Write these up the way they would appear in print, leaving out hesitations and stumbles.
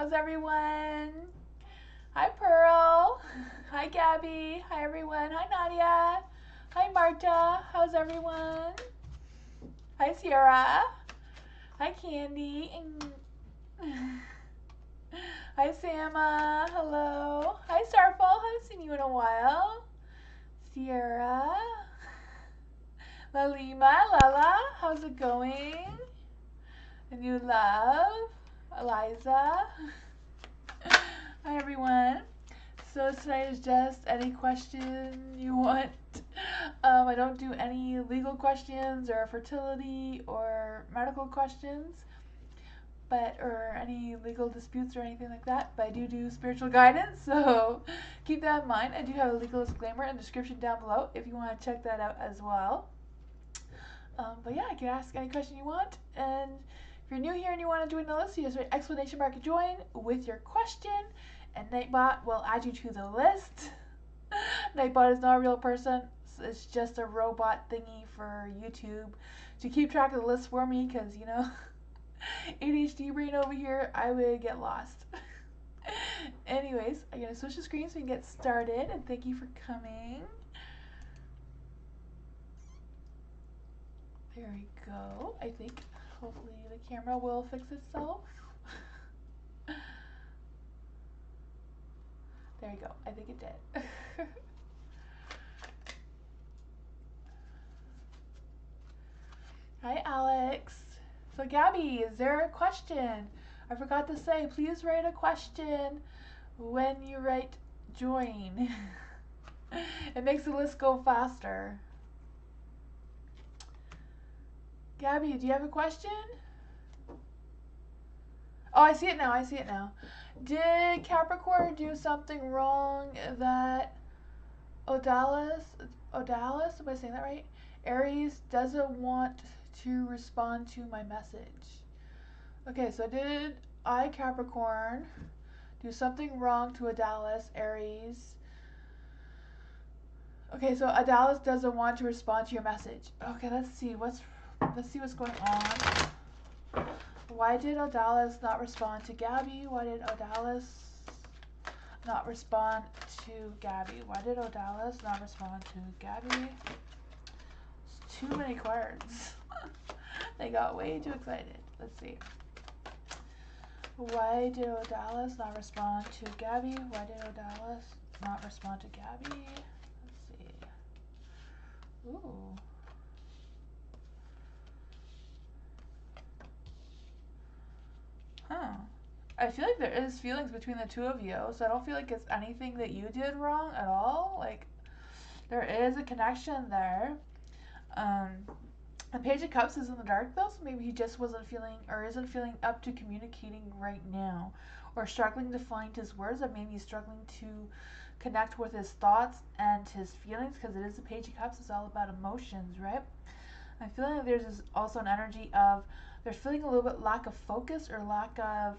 How's everyone? Hi, Pearl. Hi, Gabby. Hi, everyone. Hi, Nadia. Hi, Marta. How's everyone? Hi, Sierra. Hi, Candy. Hi, Sama. Hello. Hi, Starfall. Haven't seen you in a while. Sierra. Lalima. Lala. How's it going? And you love. Eliza. Hi, everyone. So tonight is just any question you want. I don't do any legal questions or fertility or medical questions, or any legal disputes or anything like that. But I do spiritual guidance, so keep that in mind. I do have a legal disclaimer in the description down below if you want to check that out as well. But yeah, you can ask any question you want, and if you're new here and you want to join the list, you just write exclamation mark join with your question, and Nightbot will add you to the list. Nightbot is not a real person. It's just a robot thingy for YouTube to keep track of the list for me, because, you know, ADHD brain over here, I would get lost. Anyways, I'm going to switch the screen so we can get started, and thank you for coming. There we go. I think hopefully the camera will fix itself. There we go. I think it did. Hi, Alex. So, Gabby, is there a question? I forgot to say, please write a question when you write join. It makes the list go faster. Gabby, do you have a question? Oh, I see it now. I see it now. Did Capricorn do something wrong that Odalis, am I saying that right? Aries doesn't want to respond to my message. Okay, so did I, Capricorn, do something wrong to Odalis, Aries? Okay, so Odalis doesn't want to respond to your message. Okay, let's see what's going on. Why did Odalis not respond to Gabby? Why did Odalis not respond to Gabby? Why did Odalis not respond to Gabby? It's too many cards. They got way too excited. Let's see. Why did Odalis not respond to Gabby? Why did Odalis not respond to Gabby? Let's see. Ooh. Huh. I feel like there is feelings between the two of you, so I don't feel like it's anything that you did wrong at all. Like, there is a connection there. The Page of Cups is in the dark though, so maybe he just wasn't feeling or isn't feeling up to communicating right now, or struggling to find his words, or maybe he's struggling to connect with his thoughts and his feelings, because it is the Page of Cups. It's all about emotions, right? I'm feeling like there's also an energy of they're feeling a little bit lack of focus or lack of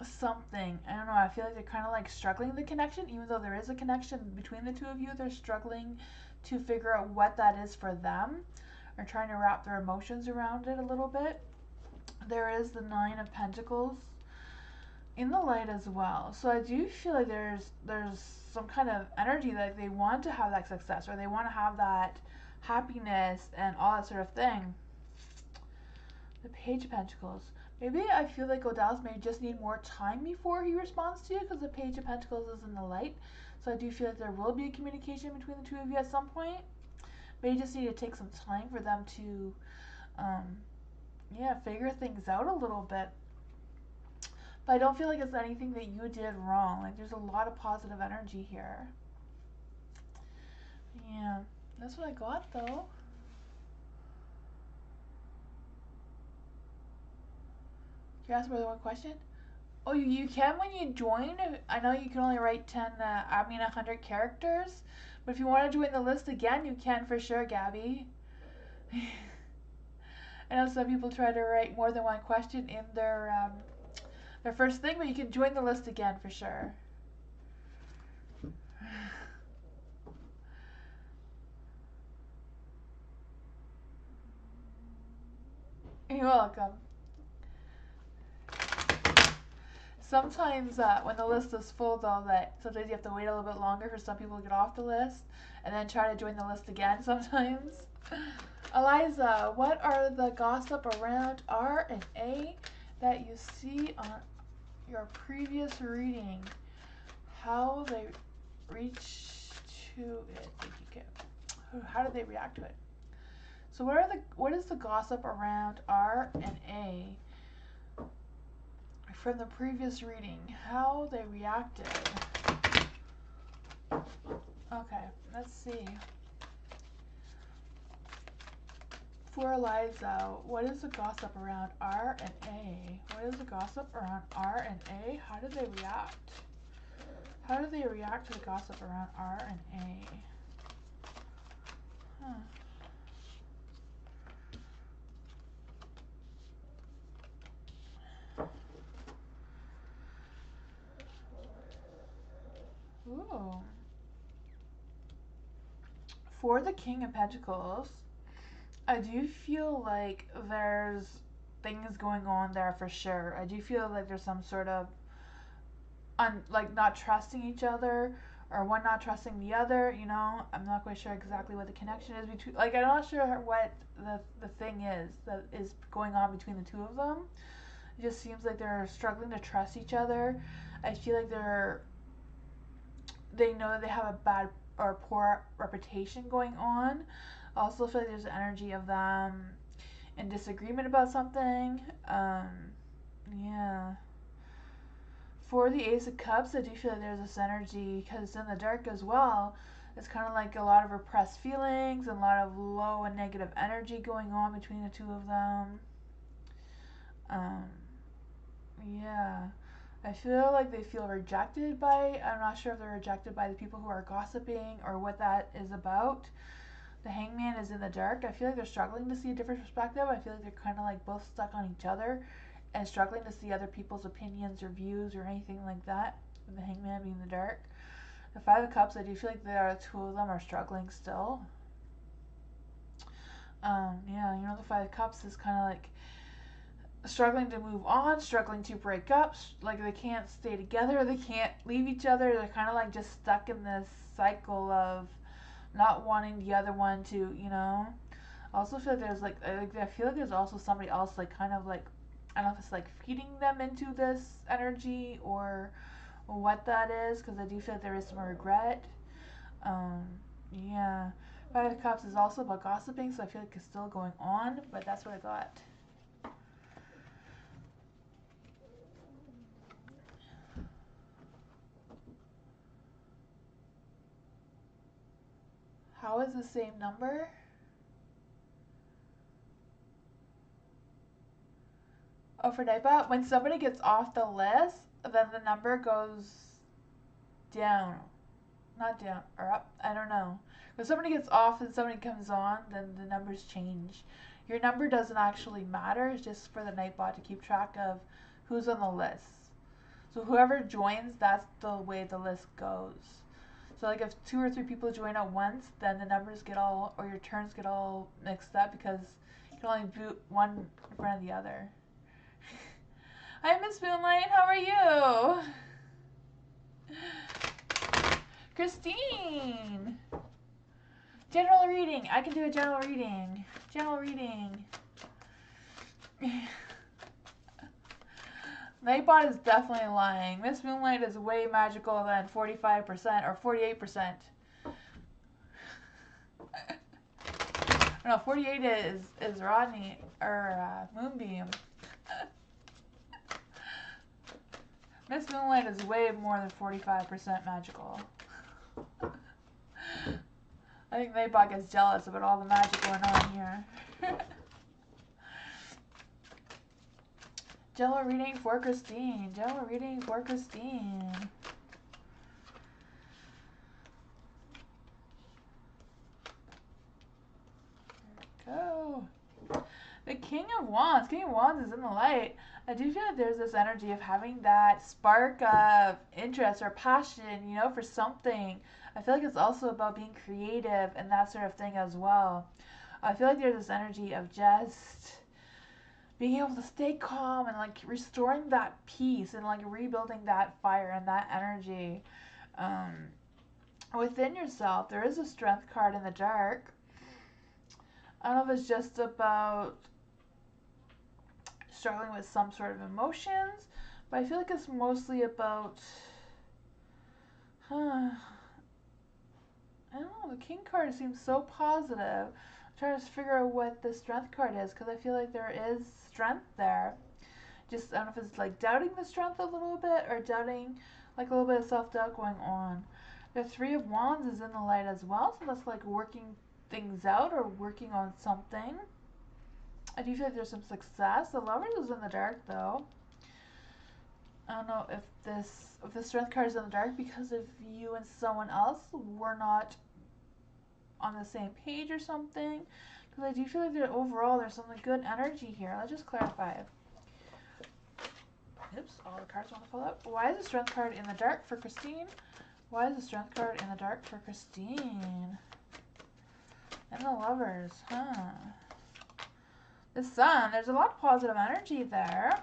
something. I don't know. I feel like they're kind of like struggling the connection, even though there is a connection between the two of you. They're struggling to figure out what that is for them, or trying to wrap their emotions around it a little bit. There is the Nine of Pentacles in the light as well. So I do feel like there's some kind of energy that they want to have that success, or they want to have that happiness and all that sort of thing. The Page of Pentacles. Maybe I feel like Odalis may just need more time before he responds to you, because the Page of Pentacles is in the light. So I do feel like there will be a communication between the two of you at some point. But you just need to take some time for them to, figure things out a little bit. But I don't feel like it's anything that you did wrong. Like, there's a lot of positive energy here. Yeah, that's what I got though. You asked more than one question? Oh, you can when you join. I know you can only write 100 characters. But if you want to join the list again, you can for sure, Gabby. I know some people try to write more than one question in their first thing, but you can join the list again for sure. You're welcome. Sometimes when the list is full, though, that sometimes you have to wait a little bit longer for some people to get off the list and then try to join the list again sometimes. Eliza, what are the gossip around R and A that you see on your previous reading? How they reach to it? Thank you, Kim. How do they react to it? So what is the gossip around R and A from the previous reading? How they reacted. Okay, let's see. For Eliza, what is the gossip around R and A? What is the gossip around R and A? How do they react? How do they react to the gossip around R and A? Ooh. For the King of Pentacles, I do feel like there's things going on there for sure. I do feel like there's some sort of like not trusting each other, or one not trusting the other, you know. I'm not quite sure exactly what the connection is between, like, I'm not sure what the thing is that is going on between the two of them. It just seems like they're struggling to trust each other. I feel like they know that they have a bad or poor reputation going on. I also feel like there's an energy of them in disagreement about something. Yeah. For the Ace of Cups, I do feel like there's this energy, because it's in the dark as well. It's kind of like a lot of repressed feelings and a lot of low and negative energy going on between the two of them. Yeah. I feel like they feel rejected by, I'm not sure if they're rejected by the people who are gossiping or what that is about. The Hangman is in the dark. I feel like they're struggling to see a different perspective. I feel like they're kind of like both stuck on each other and struggling to see other people's opinions or views or anything like that. And the Hangman being in the dark. The Five of Cups, I do feel like the two of them are struggling still. Yeah, you know, the Five of Cups is kind of like struggling to move on, struggling to break up, like they can't stay together, they can't leave each other, they're kind of like just stuck in this cycle of not wanting the other one to, you know. I also feel like there's like I feel like there's also somebody else like kind of like, I don't know if it's like feeding them into this energy or what that is, because I do feel like there is some regret. Yeah. Five of Cups is also about gossiping, so I feel like it's still going on, but that's what I got. How is the same number? Oh, for Nightbot, when somebody gets off the list, then the number goes down. Not down, or up, I don't know. When somebody gets off and somebody comes on, then the numbers change. Your number doesn't actually matter, it's just for the Nightbot to keep track of who's on the list. So whoever joins, that's the way the list goes. So like if 2 or 3 people join at once, then the numbers get all, or your turns get all mixed up, because you can only do one in front of the other. Hi, Miss Moonlight, how are you? Christine! General reading. I can do a general reading. General reading. Nightbot is definitely lying. Miss Moonlight is way magical than 45% or 48%. No, 48 is Rodney or Moonbeam. Miss Moonlight is way more than 45% magical. I think Nightbot gets jealous about all the magic going on here. General reading for Christine. General reading for Christine. There we go. The King of Wands. King of Wands is in the light. I do feel like there's this energy of having that spark of interest or passion, you know, for something. I feel like it's also about being creative and that sort of thing as well. I feel like there's this energy of just being able to stay calm and like restoring that peace and like rebuilding that fire and that energy within yourself. There is a strength card in the dark. I don't know if it's just about struggling with some sort of emotions, but I feel like it's mostly about, I don't know, the king card seems so positive. I'm trying to figure out what the strength card is, because I feel like there is strength there. Just, I don't know if it's like doubting the strength a little bit, or doubting, like a little bit of self-doubt going on. The Three of Wands is in the light as well, so that's like working things out or working on something. I do feel like there's some success. The Lovers is in the dark though. I don't know if the strength card is in the dark because if you and someone else were not on the same page or something. Because I do feel like that overall there's some good energy here. Let's just clarify. Oops, all the cards want to fall out. Why is the strength card in the dark for Christine? Why is the strength card in the dark for Christine? And the Lovers, The Sun, there's a lot of positive energy there.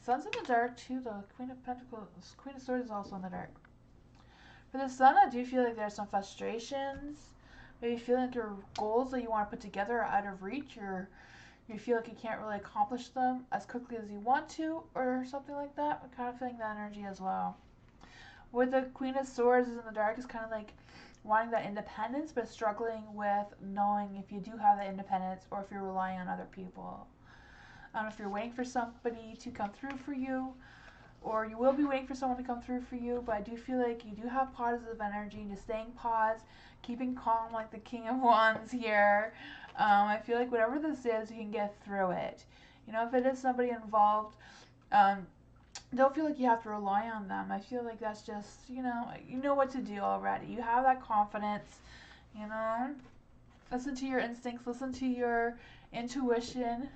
Sun's in the dark too, though. Queen of Pentacles, Queen of Swords is also in the dark. For the Sun, I do feel like there's some frustrations. Maybe feeling like your goals that you want to put together are out of reach, or you feel like you can't really accomplish them as quickly as you want to, or something like that. I'm kind of feeling that energy as well. With the Queen of Swords is in the dark, is kind of like wanting that independence, but struggling with knowing if you do have that independence or if you're relying on other people. I don't know if you're waiting for somebody to come through for you, or you will be waiting for someone to come through for you, but I do feel like you do have positive energy, just staying paused, keeping calm like the King of Wands here. I feel like whatever this is, you can get through it. You know, if it is somebody involved, don't feel like you have to rely on them. I feel like that's just, you know what to do already. You have that confidence, you know. Listen to your instincts, listen to your intuition.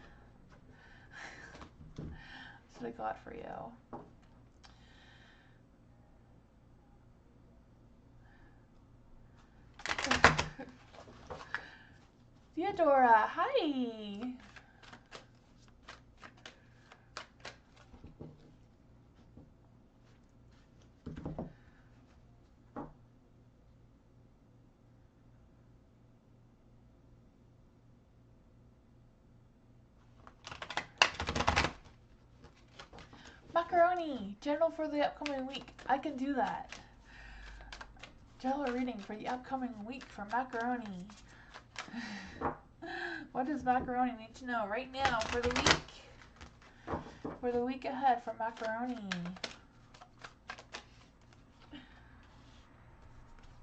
That's what I got for you. Theodora, hi! Macaroni, general for the upcoming week. I can do that. General reading for the upcoming week for Macaroni. What does Macaroni need to know right now for the week? For the week ahead for Macaroni.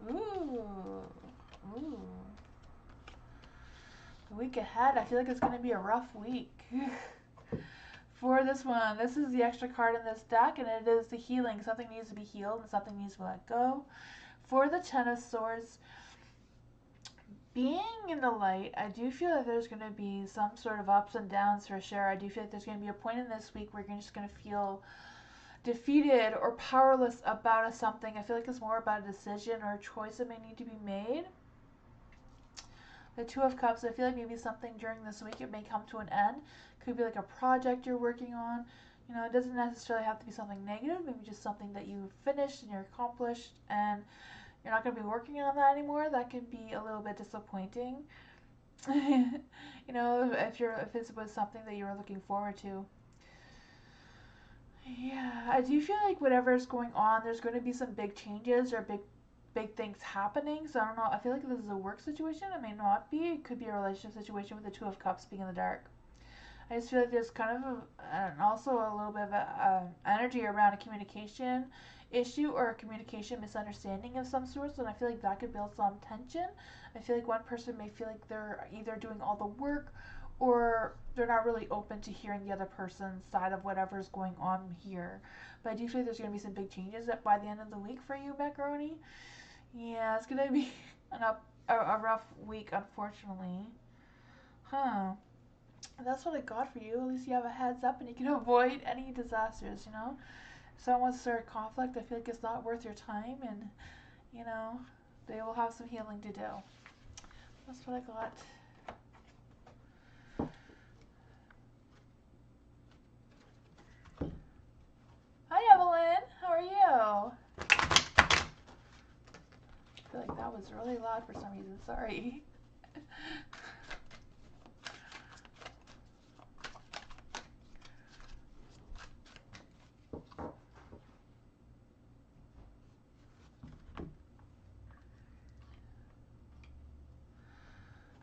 Ooh. Ooh. The week ahead, I feel like it's going to be a rough week. For this one, this is the extra card in this deck, and it is the healing. Something needs to be healed and something needs to let go. For the Ten of Swords, being in the light, I do feel like there's going to be some sort of ups and downs for sure. I do feel like there's going to be a point in this week where you're just going to feel defeated or powerless about something. I feel like it's more about a decision or a choice that may need to be made. The Two of Cups, I feel like maybe something during this week, it may come to an end. Could be like a project you're working on. You know, it doesn't necessarily have to be something negative. Maybe just something that you finished and you're accomplished and you're not going to be working on that anymore. That can be a little bit disappointing. You know, if it was something that you were looking forward to. Yeah, I do feel like whatever's going on, there's going to be some big changes or big things happening. So I don't know. I feel like if this is a work situation, it may not be. It could be a relationship situation with the Two of Cups being in the dark. I just feel like there's kind of also a little bit of energy around a communication issue or a communication misunderstanding of some sort. And I feel like that could build some tension. I feel like one person may feel like they're either doing all the work or they're not really open to hearing the other person's side of whatever's going on here. But I do feel like there's going to be some big changes by the end of the week for you, Macaroni. Yeah, it's going to be a rough week, unfortunately. Huh. That's what I got for you. At least you have a heads up and you can avoid any disasters, you know? If someone wants to start a conflict, I feel like it's not worth your time, and, you know, they will have some healing to do. That's what I got. It's really loud for some reason. Sorry.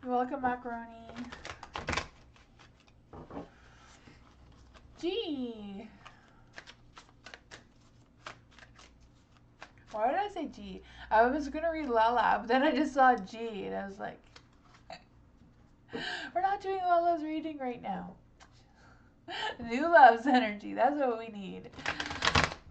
You're welcome, macaroni. G. Why did I say G? I was gonna read Lala, but then I just saw G, and I was like, we're not doing Lala's reading right now. New love's energy, that's what we need.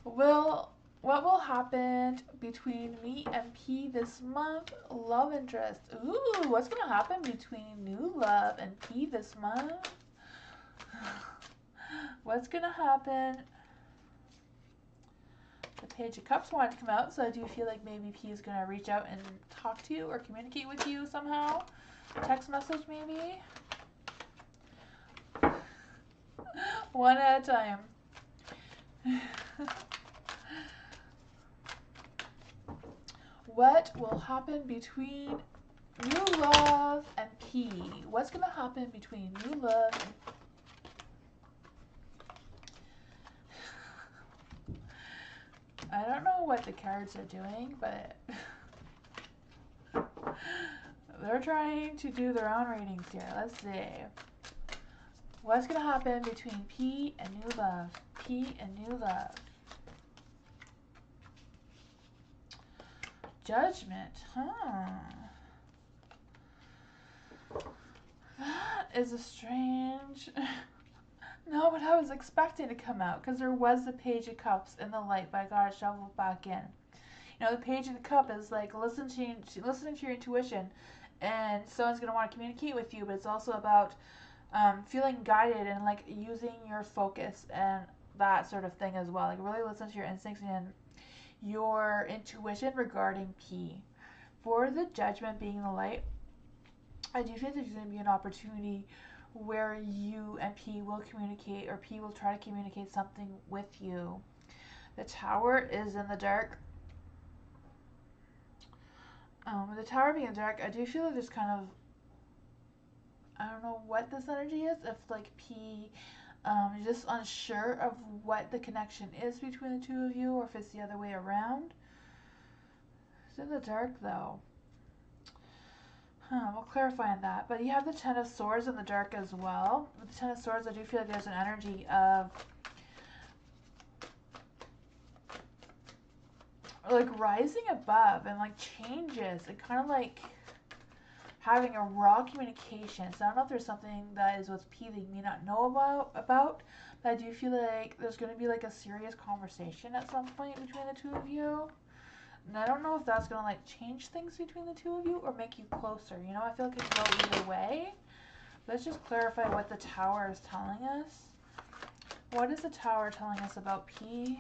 What will happen between me and P this month? Love interest. Ooh, what's gonna happen between new love and P this month? What's gonna happen? The Page of Cups wanted to come out, so I do feel like maybe P is going to reach out and talk to you or communicate with you somehow. Text message maybe. One at a time. What will happen between new love and P? What's going to happen between new love and I don't know what the cards are doing, but they're trying to do their own readings here. Let's see. What's going to happen between P and new love? P and new love. Judgment. That is a strange... Not what I was expecting to come out, because there was the Page of Cups in the light, but I got it shoveled back in. You know, the Page of the Cup is like listening to your intuition, and someone's going to want to communicate with you, but it's also about feeling guided and like using your focus and that sort of thing as well. Like really listen to your instincts and your intuition regarding P. For the Judgment being the light, I do think there's going to be an opportunity where you and P will communicate, or P will try to communicate something with you. The Tower is in the dark. With the Tower being in the dark, I do feel like there's kind of, I don't know what this energy is, if like P is just unsure of what the connection is between the two of you, or if it's the other way around. It's in the dark though. We'll clarify on that. But you have the Ten of Swords in the dark as well. With the Ten of Swords, I do feel like there's an energy of like rising above and like changes and kind of like having a raw communication. So I don't know if there's something that is with P that you may not know about, but I do feel like there's going to be like a serious conversation at some point between the two of you. And I don't know if that's going to like change things between the two of you or make you closer. You know, I feel like it can go either way. Let's just clarify what the Tower is telling us. What is the Tower telling us about P?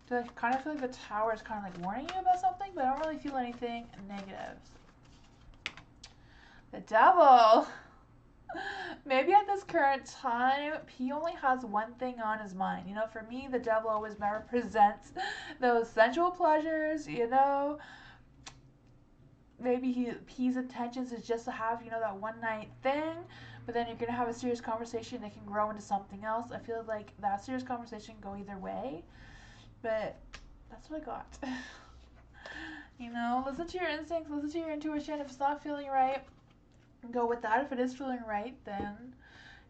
Do I kind of feel like the Tower is kind of like warning you about something, but I don't really feel anything negative. The Devil. Maybe at this current time, P only has one thing on his mind. You know, for me, the Devil always represents those sensual pleasures, you know. Maybe P's intentions is just to have, you know, that one night thing, but then you're going to have a serious conversation that can grow into something else. I feel like that serious conversation can go either way, but that's what I got. You know, listen to your instincts, listen to your intuition. If it's not feeling right, go with that. If it is feeling right, then,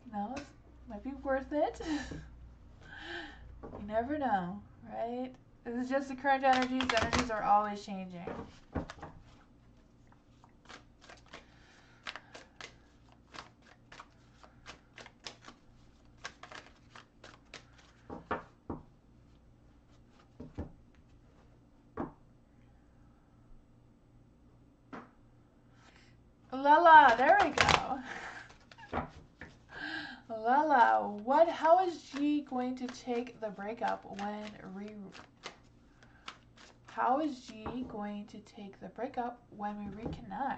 you know, it might be worth it. You never know, right? This is just the current energies. The energies are always changing. Lala, there we go. Lala, how is G going to take the breakup how is G going to take the breakup when we reconnect?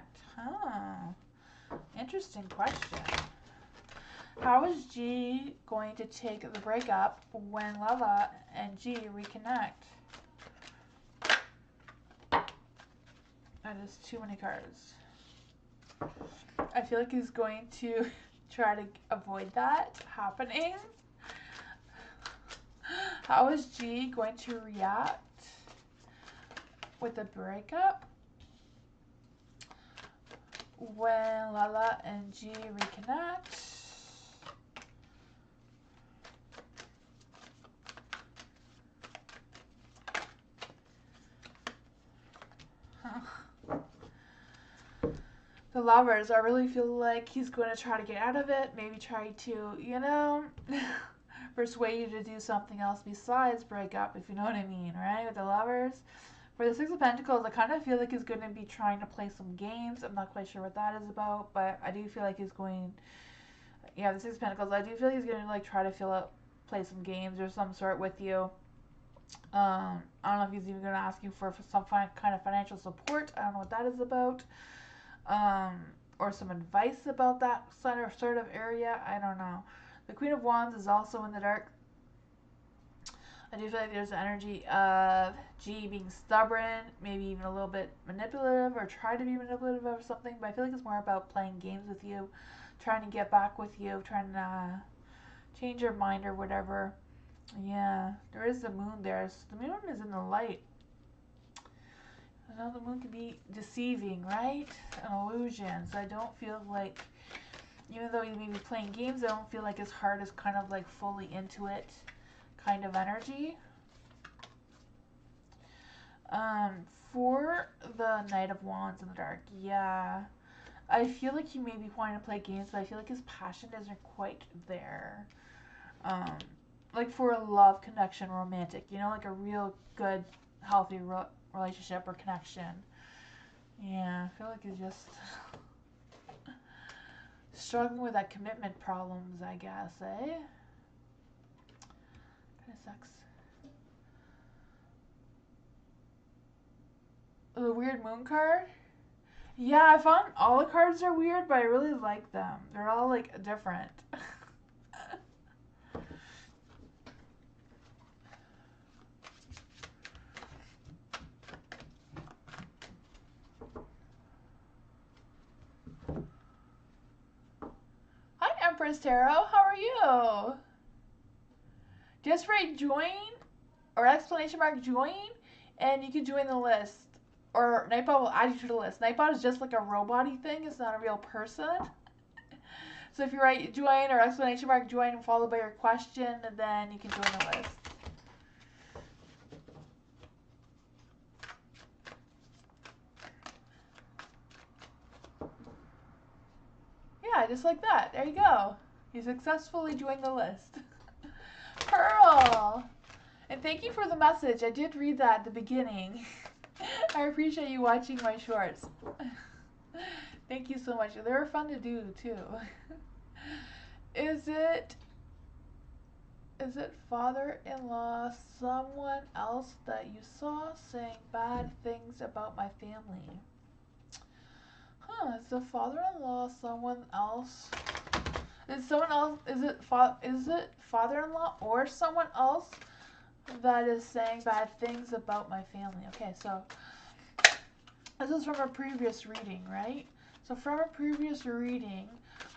Interesting question. How is G going to take the breakup when Lala and G reconnect? That is too many cards. I feel like he's going to try to avoid that happening. How is G going to react with a breakup when Lala and G reconnect? The Lovers, I really feel like he's going to try to get out of it, maybe try to, you know, persuade you to do something else besides break up, if you know what I mean, right? With the Lovers. For the Six of Pentacles, I kind of feel like he's going to be trying to play some games. I'm not quite sure what that is about, but I do feel like he's going, yeah, the Six of Pentacles, I do feel like he's going to like try to play some games or some sort with you. I don't know if he's even going to ask you for some kind of financial support. I don't know what that is about. Or some advice about that sort of area. I don't know. The Queen of Wands is also in the dark. I do feel like there's the energy of G being stubborn, maybe even a little bit manipulative, or try to be manipulative or something, but I feel like it's more about playing games with you, trying to get back with you, trying to change your mind or whatever. Yeah, there is the moon there. So the moon is in the light. I know the moon can be deceiving, right? An illusion. So I don't feel like, even though you may be playing games, I don't feel like his heart is kind of like fully into it kind of energy. For the Knight of Wands in the dark, yeah. I feel like he may be wanting to play games, but I feel like his passion isn't quite there. Like for a love connection, romantic, you know, like a real good, healthy relationship or connection. Yeah, I feel like he's just struggling with that commitment problems, I guess, eh? Kind of sucks. The weird moon card? Yeah, I found all the cards are weird, but I really like them. They're all like different. Hi, Empress Tarot. How are you? Just write join or exclamation mark join, and you can join the list. Or Nightbot will add you to the list. Nightbot is just like a robot-y thing. It's not a real person. So if you write join or exclamation mark join followed by your question, then you can join the list. Yeah, just like that. There you go. You successfully joined the list. Pearl! And thank you for the message. I did read that at the beginning. I appreciate you watching my shorts. Thank you so much. They were fun to do, too. Is it father-in-law someone else that you saw saying bad things about my family? Huh, is the father-in-law someone else? Is it father-in-law or someone else that is saying bad things about my family? Okay, so this is from a previous reading, right? So from a previous reading,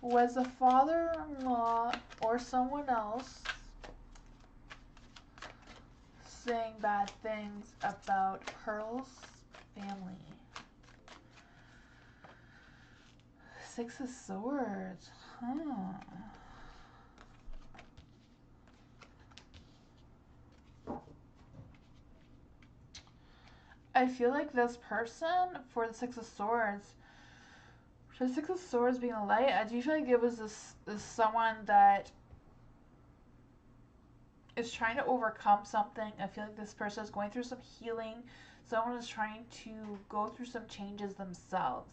was the father-in-law or someone else saying bad things about Pearl's family? Six of Swords, huh? I feel like this person, for the Six of Swords, for the Six of Swords being a light, I do feel like it was this someone that is trying to overcome something. I feel like this person is going through some healing. Someone is trying to go through some changes themselves.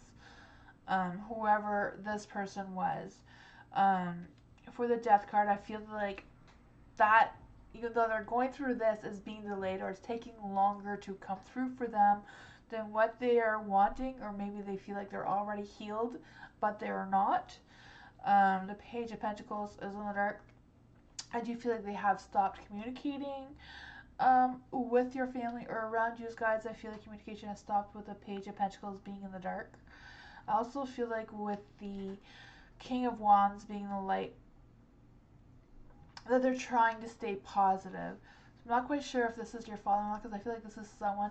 Whoever this person was. For the Death card, I feel like that, even though they're going through this, is being delayed or it's taking longer to come through for them than what they are wanting, or maybe they feel like they're already healed, but they're not. The Page of Pentacles is in the dark. I do feel like they have stopped communicating. with your family or around you guys, I feel like communication has stopped with the Page of Pentacles being in the dark. I also feel like with the King of Wands being the light, that they're trying to stay positive. So I'm not quite sure if this is your father-in-law, because I feel like this is someone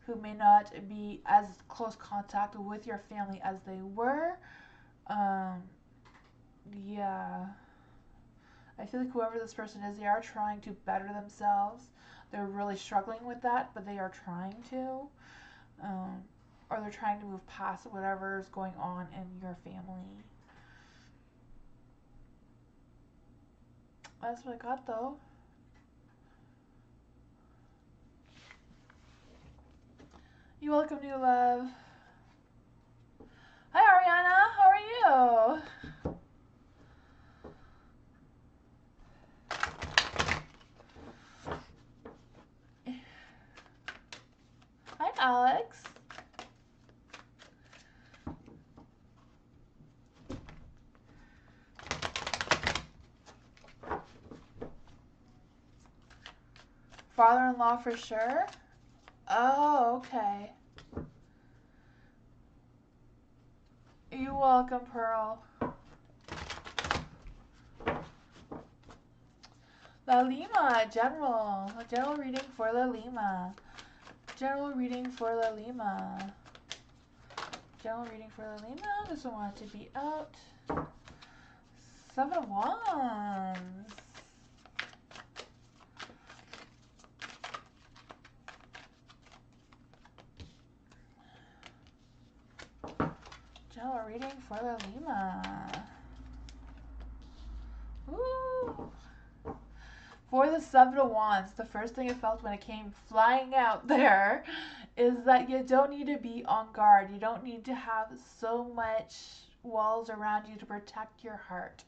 who may not be as close contact with your family as they were. Yeah. I feel like whoever this person is, they are trying to better themselves. They're really struggling with that, but they are trying to. Or they're trying to move past whatever is going on in your family. That's what I got, though. You're welcome, new love. Hi, Ariana. How are you? Hi, Alex. Father-in-law for sure? Oh, okay. You're welcome, Pearl. La Lima, general. A general reading for La Lima. General reading for La Lima. General reading for La Lima. This one wanted to be out. 7 of Wands. General reading for La Lima. Ooh. For the 7 of Wands, the first thing I felt when it came flying out there is that you don't need to be on guard. You don't need to have so much walls around you to protect your heart.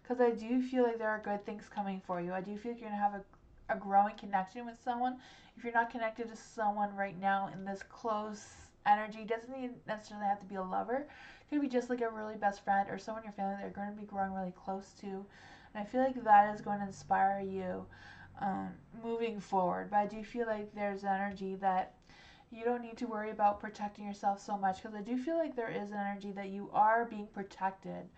Because I do feel like there are good things coming for you. I do feel like you're going to have a growing connection with someone. If you're not connected to someone right now in this close energy, doesn't necessarily have to be a lover. It could be just like a really best friend or someone in your family that you're going to be growing really close to. And I feel like that is going to inspire you moving forward. But I do feel like there's energy that you don't need to worry about protecting yourself so much, because I do feel like there is an energy that you are being protected.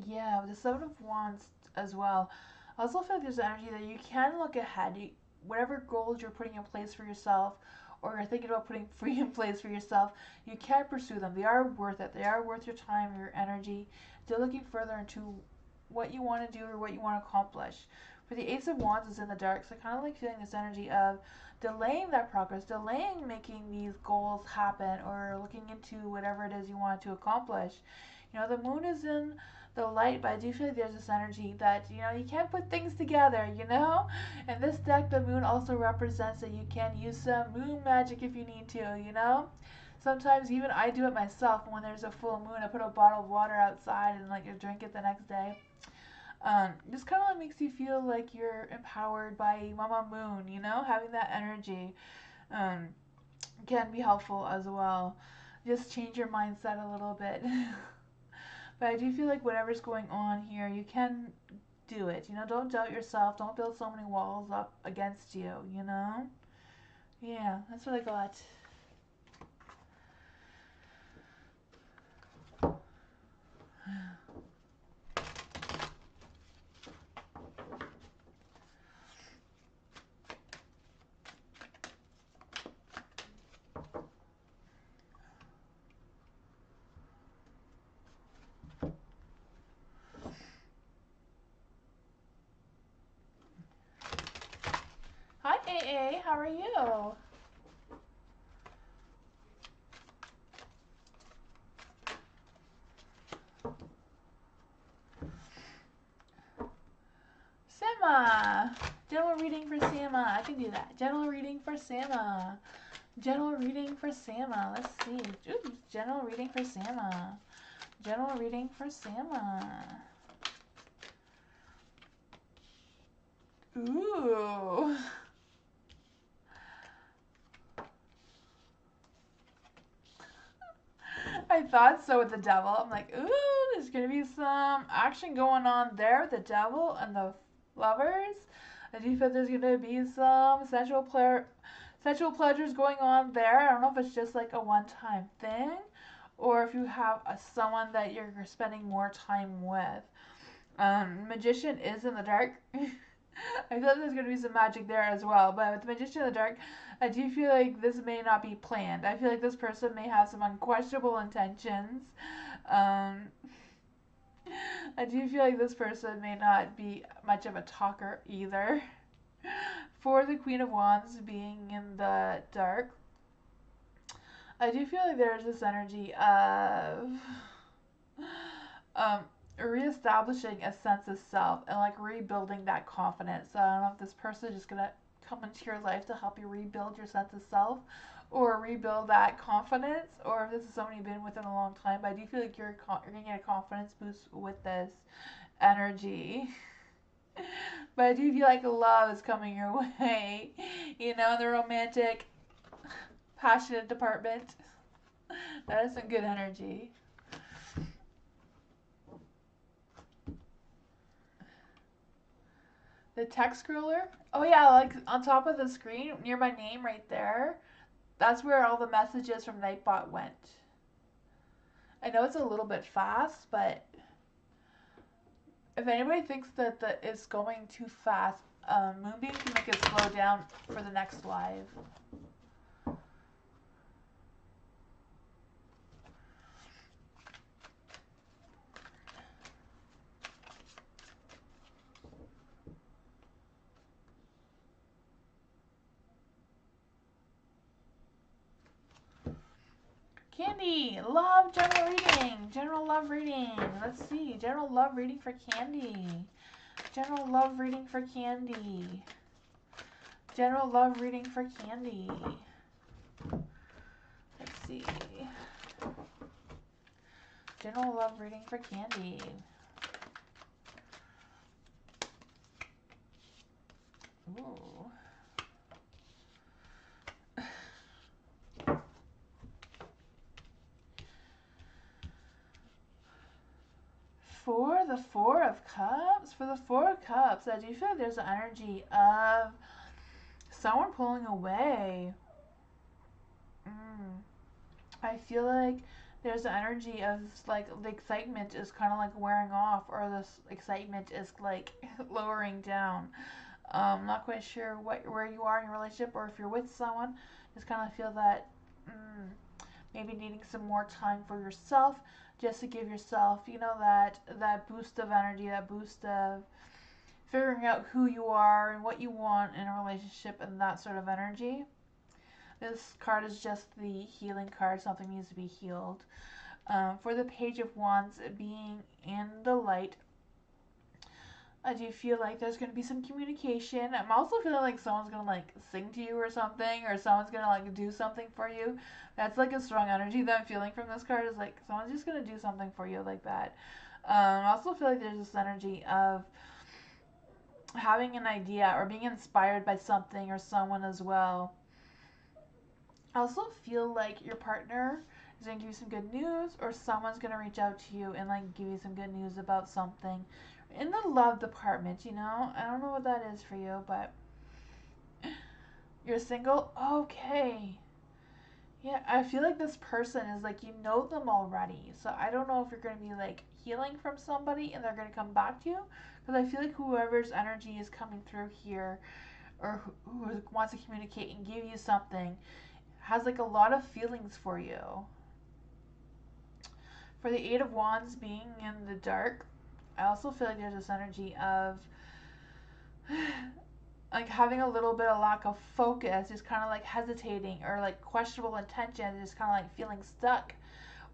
Yeah, with the 7 of Wands as well. I also feel like there's energy that you can look ahead. Whatever goals you're putting in place for yourself, or you're thinking about putting free in place for yourself, you can pursue them. They are worth it. They are worth your time, your energy. They're looking further into what you want to do or what you want to accomplish. For the Ace of Wands is in the dark, so I kind of like feeling this energy of delaying that progress, delaying making these goals happen, or looking into whatever it is you want to accomplish. You know, the moon is in the light, but I do feel like there's this energy that, you know, you can't put things together, you know? In this deck, the moon also represents that you can use some moon magic if you need to, you know? Sometimes even I do it myself. When there's a full moon, I put a bottle of water outside and like you drink it the next day. Just kind of makes you feel like you're empowered by Mama Moon, you know? Having that energy can be helpful as well. Just change your mindset a little bit. But I do feel like whatever's going on here, you can do it. You know, don't doubt yourself. Don't build so many walls up against you, you know? Yeah, that's what I got. Hi, AA. How are you? Sama. General reading for Sama. I can do that. General reading for Sama. General reading for Sama. Let's see. Ooh, general reading for Sama. General reading for Sama. Ooh. I thought so with the devil. I'm like, ooh, there's going to be some action going on there with the devil and the lovers. I do feel there's going to be some sensual pleasures going on there. I don't know if it's just like a one-time thing, or if you have someone that you're spending more time with. Magician is in the dark. I feel like there's going to be some magic there as well. But with the Magician in the dark, I do feel like this may not be planned. I feel like this person may have some unquestionable intentions. Um, I do feel like this person may not be much of a talker either. For the Queen of Wands being in the dark, I do feel like there's this energy of um, reestablishing a sense of self and like rebuilding that confidence. So I don't know if this person is just gonna come into your life to help you rebuild your sense of self or rebuild that confidence, or if this is someone you've been with in a long time. But I do feel like you're gonna get a confidence boost with this energy. But I do feel like love is coming your way, you know, in the romantic, passionate department. That is some good energy. The text scroller? Oh yeah, like on top of the screen, near my name right there. That's where all the messages from Nightbot went. I know it's a little bit fast, but if anybody thinks that it's going too fast, Moonbeam can make it slow down for the next live. Candy, love general reading. General love reading. Let's see. General love reading for Candy. General love reading for Candy. General love reading for Candy. Let's see. General love reading for Candy. Ooh. For the Four of Cups, I do feel like there's an energy of someone pulling away. I feel like there's an energy of like the excitement is kind of like wearing off, or this excitement is like lowering down. Not quite sure where you are in your relationship, or if you're with someone. Just kind of feel that maybe needing some more time for yourself, just to give yourself, you know, that boost of energy, that boost of figuring out who you are and what you want in a relationship, and that sort of energy. This card is just the healing card. Something needs to be healed. For the Page of Wands being in the light, I do feel like there's going to be some communication. I'm also feeling like someone's going to like sing to you or something, or someone's going to like do something for you. That's like a strong energy that I'm feeling from this card, is like someone's just going to do something for you like that. I also feel like there's this energy of having an idea or being inspired by something or someone as well. I also feel like your partner is going to give you some good news, or someone's going to reach out to you and like give you some good news about something in the love department, you know. I don't know what that is for you, but you're single. Okay. Yeah, I feel like this person is like, you know them already. So I don't know if you're going to be like healing from somebody and they're going to come back to you, because I feel like whoever's energy is coming through here, or who wants to communicate and give you something, has like a lot of feelings for you. For the Eight of Wands being in the dark, I also feel like there's this energy of like having a little bit of lack of focus, just kind of like hesitating, or like questionable intentions, just kind of like feeling stuck,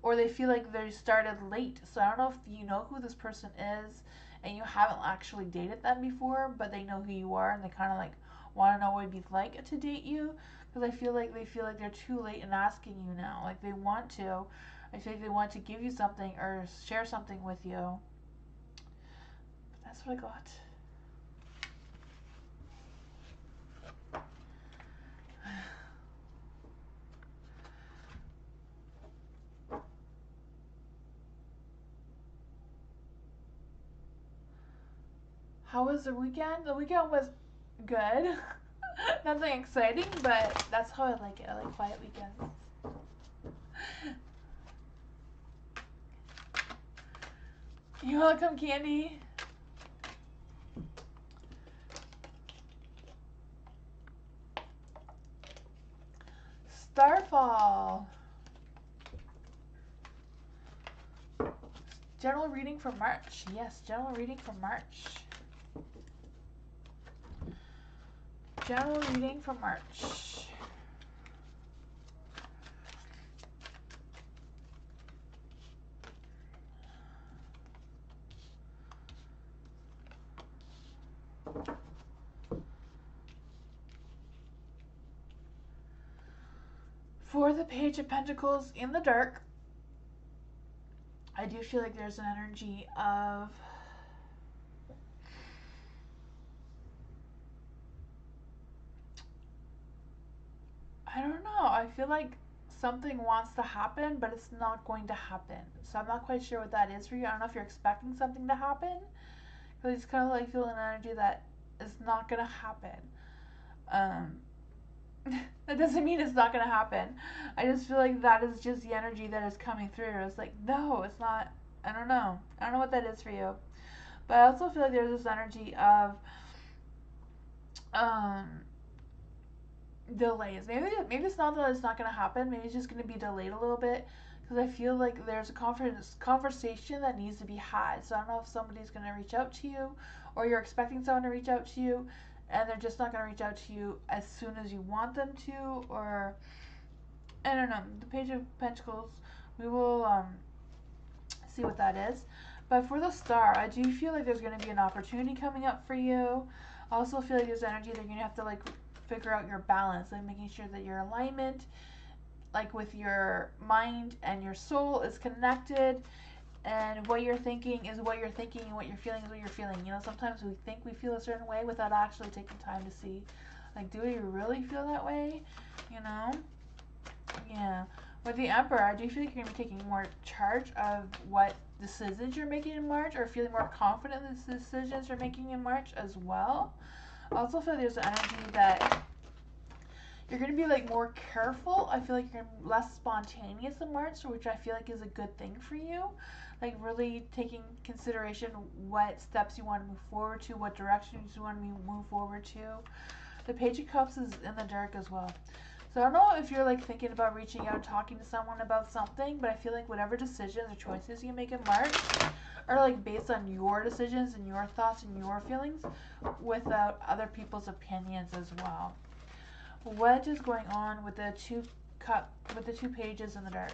or they feel like they started late. So I don't know if you know who this person is and you haven't actually dated them before, but they know who you are and they kind of like want to know what it'd be like to date you, because I feel like they feel like they're too late in asking you now. Like they want to. I feel like they want to give you something or share something with you. But that's what I got. How was the weekend? The weekend was Good. Nothing exciting, but that's how I like it. I like quiet weekends. You're welcome, Candy. Starfall. General reading for March. Yes, general reading for March. General reading for March. For the Page of Pentacles in the dark, I do feel like there's an energy of I don't know. I feel like something wants to happen, but it's not going to happen. So I'm not quite sure what that is for you. I don't know if you're expecting something to happen. But it's kind of like feeling an energy that is not going to happen. That doesn't mean it's not going to happen. I just feel like that is just the energy that is coming through. It's like, no, it's not. I don't know. I don't know what that is for you. But I also feel like there's this energy of delays. Maybe it's not that it's not going to happen. Maybe it's just going to be delayed a little bit. Because I feel like there's a conversation that needs to be had. So I don't know if somebody's going to reach out to you, or you're expecting someone to reach out to you, and they're just not going to reach out to you as soon as you want them to, or I don't know. The Page of Pentacles, we will see what that is. But for the Star, I do feel like there's going to be an opportunity coming up for you. I also feel like there's energy that you're going to have to like figure out your balance, like making sure that your alignment, like with your mind and your soul, is connected, and what you're thinking is what you're thinking, and what you're feeling is what you're feeling. You know, sometimes we think we feel a certain way without actually taking time to see, like, do we really feel that way? You know? Yeah. With the Emperor, I do feel like you're going to be taking more charge of what decisions you're making in March, or feeling more confident in the decisions you're making in March as well. I also feel there's an energy that you're going to be like more careful. I feel like you're going to be less spontaneous in March, which I feel like is a good thing for you. Like really taking consideration what steps you want to move forward to, what directions you want to move forward to. The Page of Cups is in the dark as well. So I don't know if you're like thinking about reaching out and talking to someone about something, but I feel like whatever decisions or choices you make in March are like based on your decisions and your thoughts and your feelings, without other people's opinions as well. What is going on with the two pages in the dark?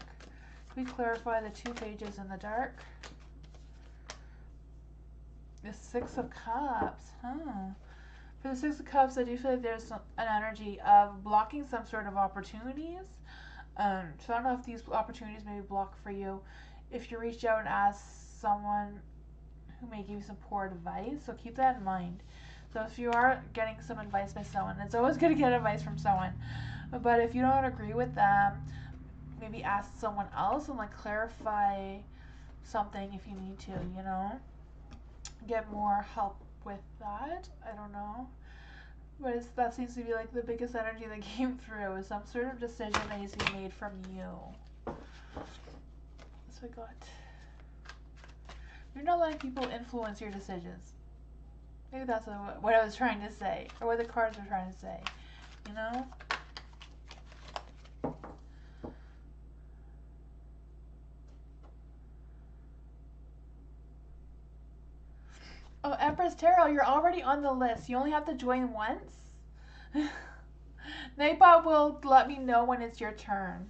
Can we clarify the 2 pages in the dark? The 6 of Cups, For the 6 of Cups, I do feel like there's an energy of blocking some sort of opportunities. So I don't know if these opportunities may be blocked for you if you reach out and ask someone who may give you some poor advice. So keep that in mind. So if you are getting some advice by someone, it's always good to get advice from someone. But if you don't agree with them, maybe ask someone else and like clarify something if you need to, you know? Get more help with that. I don't know. But that seems to be like the biggest energy that came through, is some sort of decision that needs to be made from you. That's what I got. You're not letting people influence your decisions. Maybe that's what I was trying to say, or what the cards were trying to say, you know? Oh, Empress Tarot, you're already on the list. You only have to join once? Nightbot will let me know when it's your turn.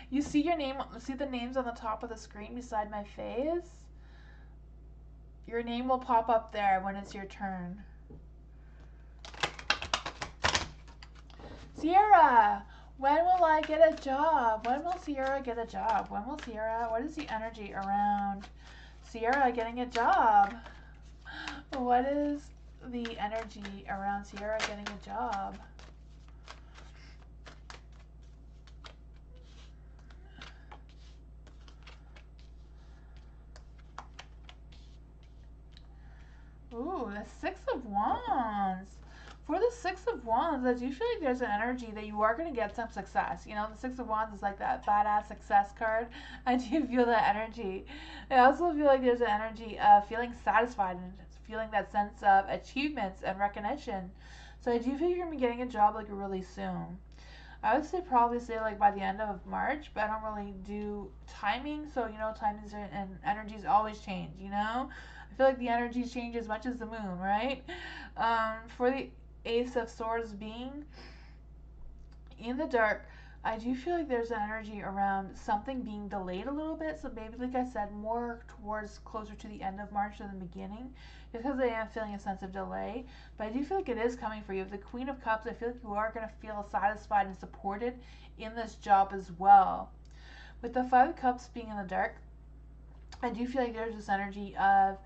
You see your name, see the names on the top of the screen beside my face? Your name will pop up there when it's your turn. Sierra, when will I get a job? When will Sierra get a job? When will Sierra, what is the energy around Sierra getting a job? What is the energy around Sierra getting a job? Ooh. Ooh, the Six of Wands. For the Six of Wands, I do feel like there's an energy that you are going to get some success. You know, the Six of Wands is like that badass success card. I do feel that energy. I also feel like there's an energy of feeling satisfied and feeling that sense of achievements and recognition. So I do feel you're going to be getting a job like really soon. I would say probably say like by the end of March, but I don't really do timing. So, you know, timings and energies always change, you know? I feel like the energies change as much as the moon, right? For the Ace of Swords being in the dark, I do feel like there's an energy around something being delayed a little bit. So maybe, like I said, more towards closer to the end of March than the beginning, because I am feeling a sense of delay. But I do feel like it is coming for you. The Queen of Cups, I feel like you are going to feel satisfied and supported in this job as well. With the Five of Cups being in the dark, I do feel like there's this energy of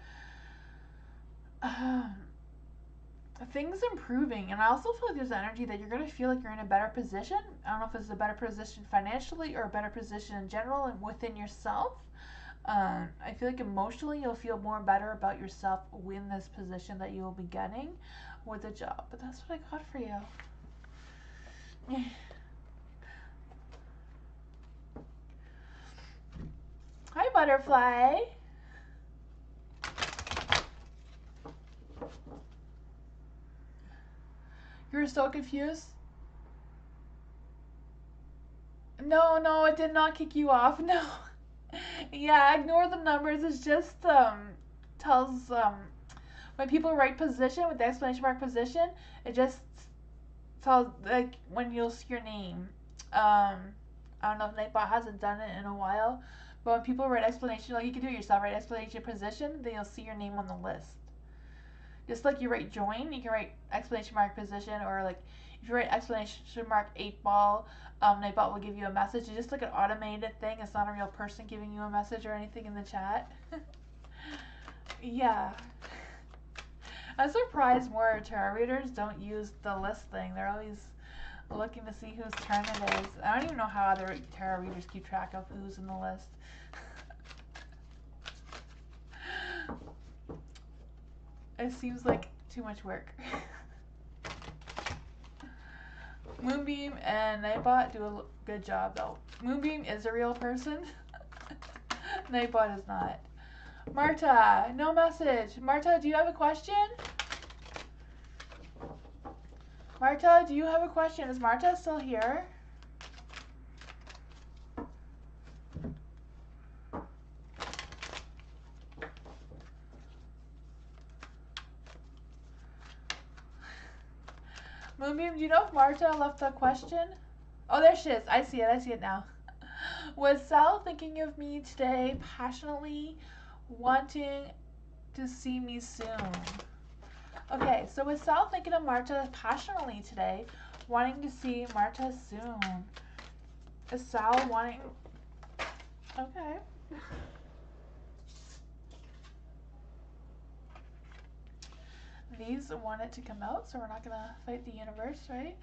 things improving, and I also feel like there's energy that you're going to feel like you're in a better position. I don't know if it's a better position financially or a better position in general and within yourself. I feel like emotionally you'll feel more better about yourself in this position that you will be getting with a job. But that's what I got for you. Hi, butterfly. You're so confused? No, it did not kick you off. No. Yeah, ignore the numbers. It's just tells when people write position with the exclamation mark position, it just tells like when you'll see your name. I don't know if Nightbot hasn't done it in a while, but when people write explanation, like you can do it yourself, write explanation position, then you'll see your name on the list. Just like you write join, you can write exclamation mark position, or like if you write exclamation mark 8-ball, Nightbot will give you a message. It's just like an automated thing. It's not a real person giving you a message or anything in the chat. Yeah. I'm surprised more tarot readers don't use the list thing. They're always looking to see whose turn it is. I don't even know how other tarot readers keep track of who's in the list. It seems like too much work. Moonbeam and Nightbot do a good job though. Moonbeam is a real person. Nightbot is not. Marta, no message. Marta, do you have a question? Marta, do you have a question? Is Marta still here? Moonbeam, do you know if Marta left a question? Oh, there she is. I see it now. Was Sal thinking of me today, passionately wanting to see me soon? Okay, so was Sal thinking of Marta passionately today, wanting to see Marta soon? Is Sal wanting... Okay. These want it to come out, so we're not gonna fight the universe, right?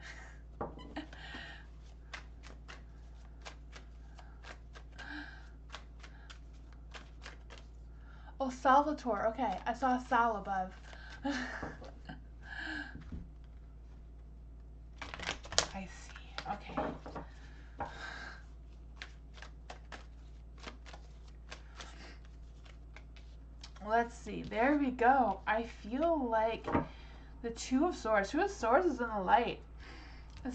Oh, Salvatore. Okay, I saw Sal above. I see. Okay. Let's see. There we go. I feel like the Two of Swords. Two of Swords is in the light.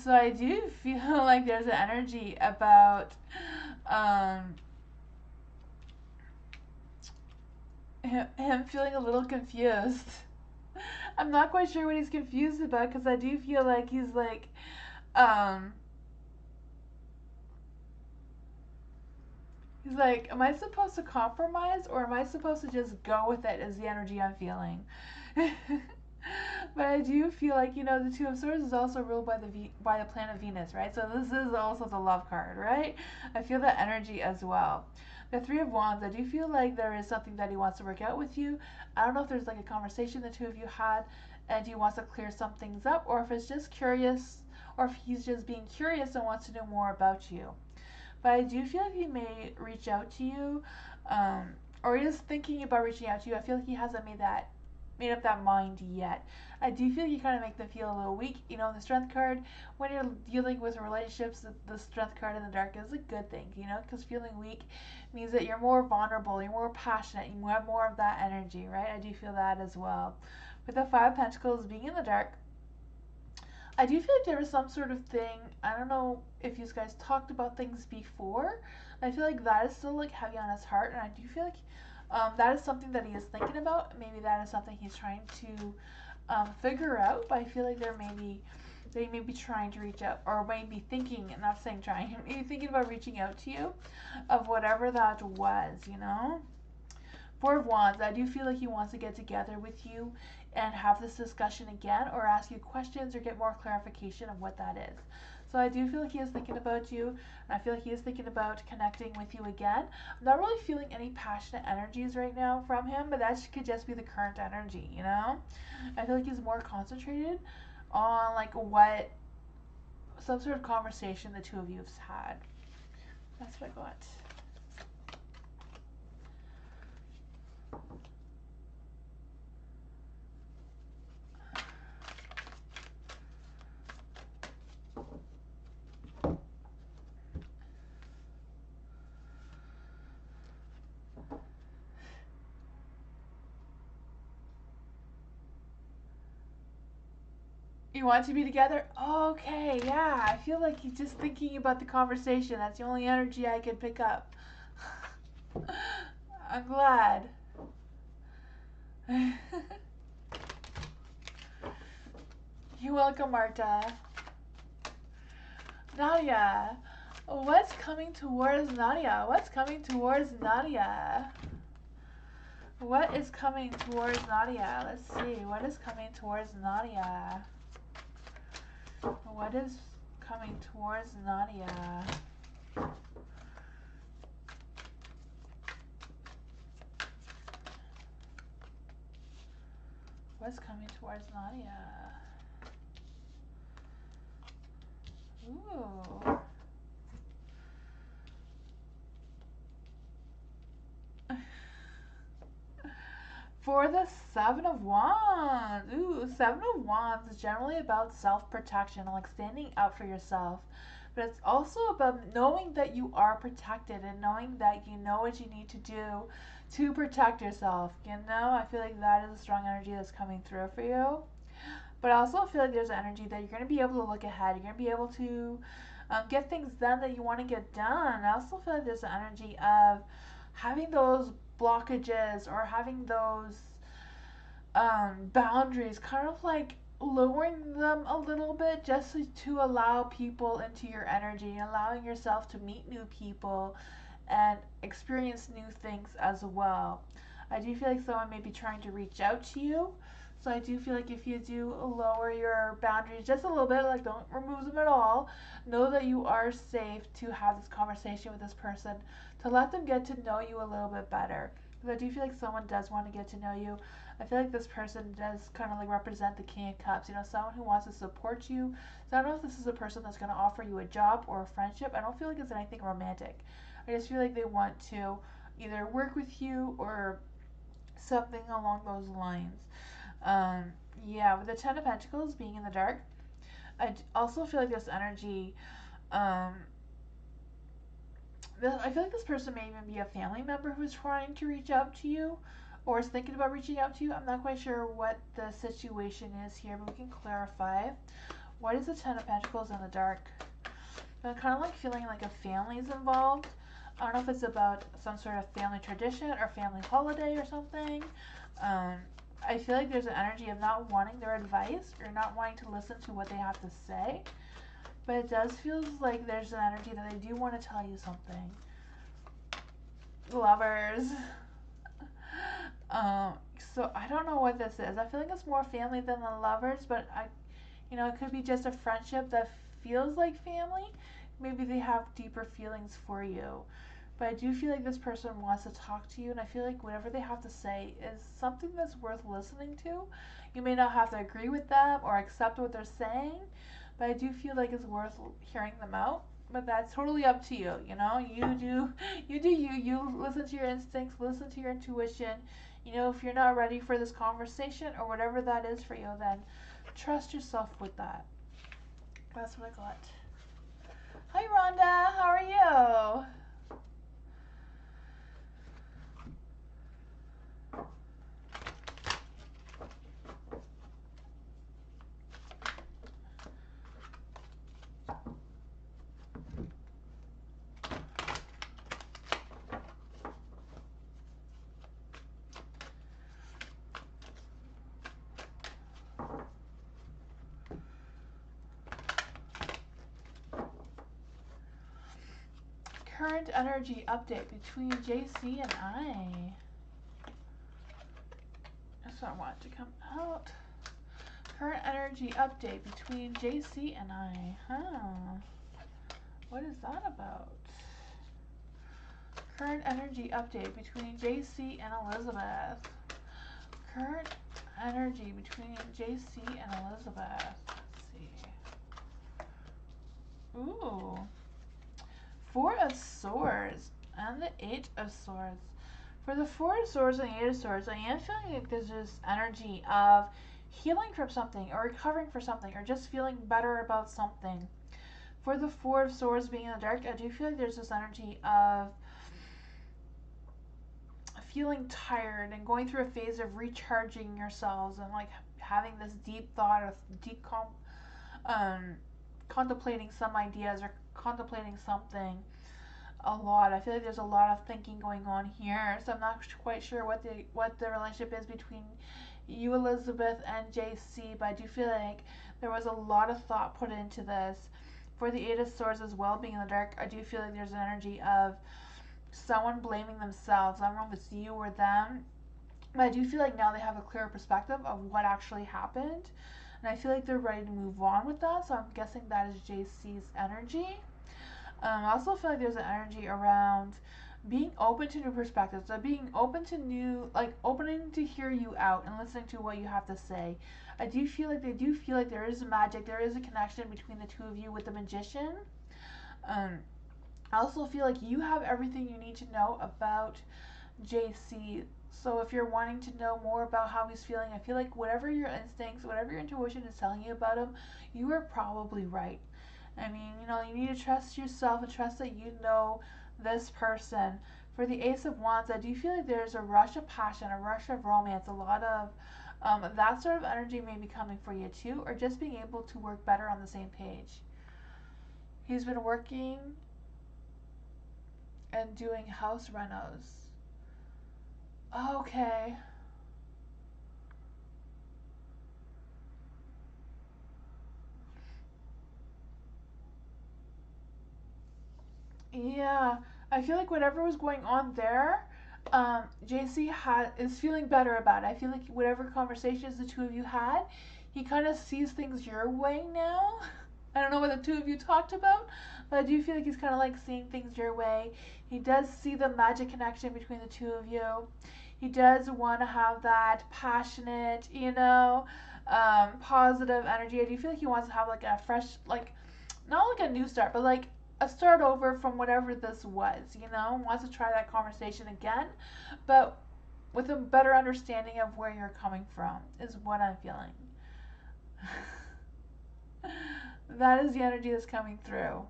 So I do feel like there's an energy about him feeling a little confused. I'm not quite sure what he's confused about, because I do feel like he's like he's like, am I supposed to compromise, or am I supposed to just go with it, is the energy I'm feeling. But I do feel like, you know, the Two of Swords is also ruled by the planet Venus, right? So this is also the love card, right? I feel that energy as well. The Three of Wands, I do feel like there is something that he wants to work out with you. I don't know if there's like a conversation the two of you had and he wants to clear some things up, or if it's just curious, or if he's just being curious and wants to know more about you. But I do feel like he may reach out to you, or he is thinking about reaching out to you. I feel like he hasn't made that made up that mind yet. I do feel you kind of make them feel a little weak. You know, the strength card, when you're dealing with relationships, the strength card in the dark is a good thing, you know, because feeling weak means that you're more vulnerable, you're more passionate, you have more of that energy, right? I do feel that as well. With the Five of Pentacles being in the dark, I do feel like there was some sort of thing. I don't know if you guys talked about things before. I feel like that is still like heavy on his heart, and I do feel like that is something that he is thinking about. Maybe that is something he's trying to figure out. But I feel like they may be trying to reach out, or maybe thinking, not saying trying, maybe thinking about reaching out to you, of whatever that was, you know. Four of Wands, I do feel like he wants to get together with you and have this discussion again, or ask you questions or get more clarification of what that is. So I do feel like he is thinking about you, and I feel like he is thinking about connecting with you again. I'm not really feeling any passionate energies right now from him, but that could just be the current energy, you know? I feel like he's more concentrated on like what, some sort of conversation the two of you have had. That's what I got. You want to be together? Okay, yeah. I feel like he's just thinking about the conversation. That's the only energy I can pick up. I'm glad. You're welcome, Marta. Nadia. What's coming towards Nadia? What's coming towards Nadia? What is coming towards Nadia? Let's see. What is coming towards Nadia? What is coming towards Nadia? What's coming towards Nadia? Ooh. For the Seven of Wands. Ooh, Seven of Wands is generally about self-protection, like standing up for yourself. But it's also about knowing that you are protected and knowing that you know what you need to do to protect yourself. You know, I feel like that is a strong energy that's coming through for you. But I also feel like there's an energy that you're going to be able to look ahead. You're going to be able to get things done that you want to get done. I also feel like there's an energy of having those blockages or having those boundaries, kind of like lowering them a little bit just to allow people into your energy, allowing yourself to meet new people and experience new things as well. I do feel like someone may be trying to reach out to you. So I do feel like if you do lower your boundaries just a little bit, like don't remove them at all, know that you are safe to have this conversation with this person, to let them get to know you a little bit better. Because I do feel like someone does want to get to know you. I feel like this person does kind of like represent the King of Cups, you know, someone who wants to support you. So I don't know if this is a person that's going to offer you a job or a friendship. I don't feel like it's anything romantic. I just feel like they want to either work with you or something along those lines. Um, yeah, with the Ten of Pentacles being in the dark, I also feel like this energy, I feel like this person may even be a family member who's trying to reach out to you or is thinking about reaching out to you. I'm not quite sure what the situation is here, but we can clarify. What is the Ten of Pentacles in the dark? I'm kind of like feeling like a family is involved. I don't know if it's about some sort of family tradition or family holiday or something. I feel like there's an energy of not wanting their advice or not wanting to listen to what they have to say. But it does feel like there's an energy that they do want to tell you something. Lovers. So I don't know what this is. I feel like it's more family than the lovers, but it could be just a friendship that feels like family. Maybe they have deeper feelings for you. But I do feel like this person wants to talk to you, and I feel like whatever they have to say is something that's worth listening to. You may not have to agree with them or accept what they're saying, but I do feel like it's worth hearing them out. But that's totally up to you, you know? You do you listen to your instincts, listen to your intuition. You know, if you're not ready for this conversation or whatever that is for you, then trust yourself with that. That's what I got. Hi, Rhonda. How are you? Current energy update between JC and I. That's what I want to come out. Current energy update between JC and I. What is that about? Current energy update between JC and Elizabeth. Current energy between JC and Elizabeth. Let's see. Ooh. Four of Swords and the Eight of Swords. For the Four of Swords and the Eight of Swords, I am feeling like there's this energy of healing from something or recovering for something or just feeling better about something. For the Four of Swords being in the dark, I do feel like there's this energy of feeling tired and going through a phase of recharging yourselves and like having this deep thought or deep contemplating some ideas or contemplating something a lot. I feel like there's a lot of thinking going on here, so I'm not quite sure what the relationship is between you, Elizabeth, and JC, but I do feel like there was a lot of thought put into this. For the Eight of Swords as well being in the dark, I do feel like there's an energy of someone blaming themselves. I don't know if it's you or them, but I do feel like now they have a clearer perspective of what actually happened, and I feel like they're ready to move on with that, so I'm guessing that is JC's energy. I also feel like there's an energy around being open to new perspectives, so being open to new, like opening to hear you out and listening to what you have to say. I do feel like they do feel like there is magic, there is a connection between the two of you with the Magician. I also feel like you have everything you need to know about JC. So if you're wanting to know more about how he's feeling, I feel like whatever your instincts, whatever your intuition is telling you about him, you are probably right. I mean, you know, you need to trust yourself and trust that you know this person. For the Ace of Wands, I do feel like there's a rush of passion, a rush of romance, a lot of that sort of energy may be coming for you too, or just being able to work better on the same page. He's been working and doing house renos. Okay. Yeah, I feel like whatever was going on there, JC is feeling better about it. I feel like whatever conversations the two of you had, he kind of sees things your way now. I don't know what the two of you talked about, but I do feel like he's kind of like seeing things your way. He does see the magic connection between the two of you. He does want to have that passionate, positive energy. I do feel like he wants to have like a fresh, like, not like a new start, but like a start over from whatever this was, wants to try that conversation again, but with a better understanding of where you're coming from, is what I'm feeling. That is the energy that's coming through.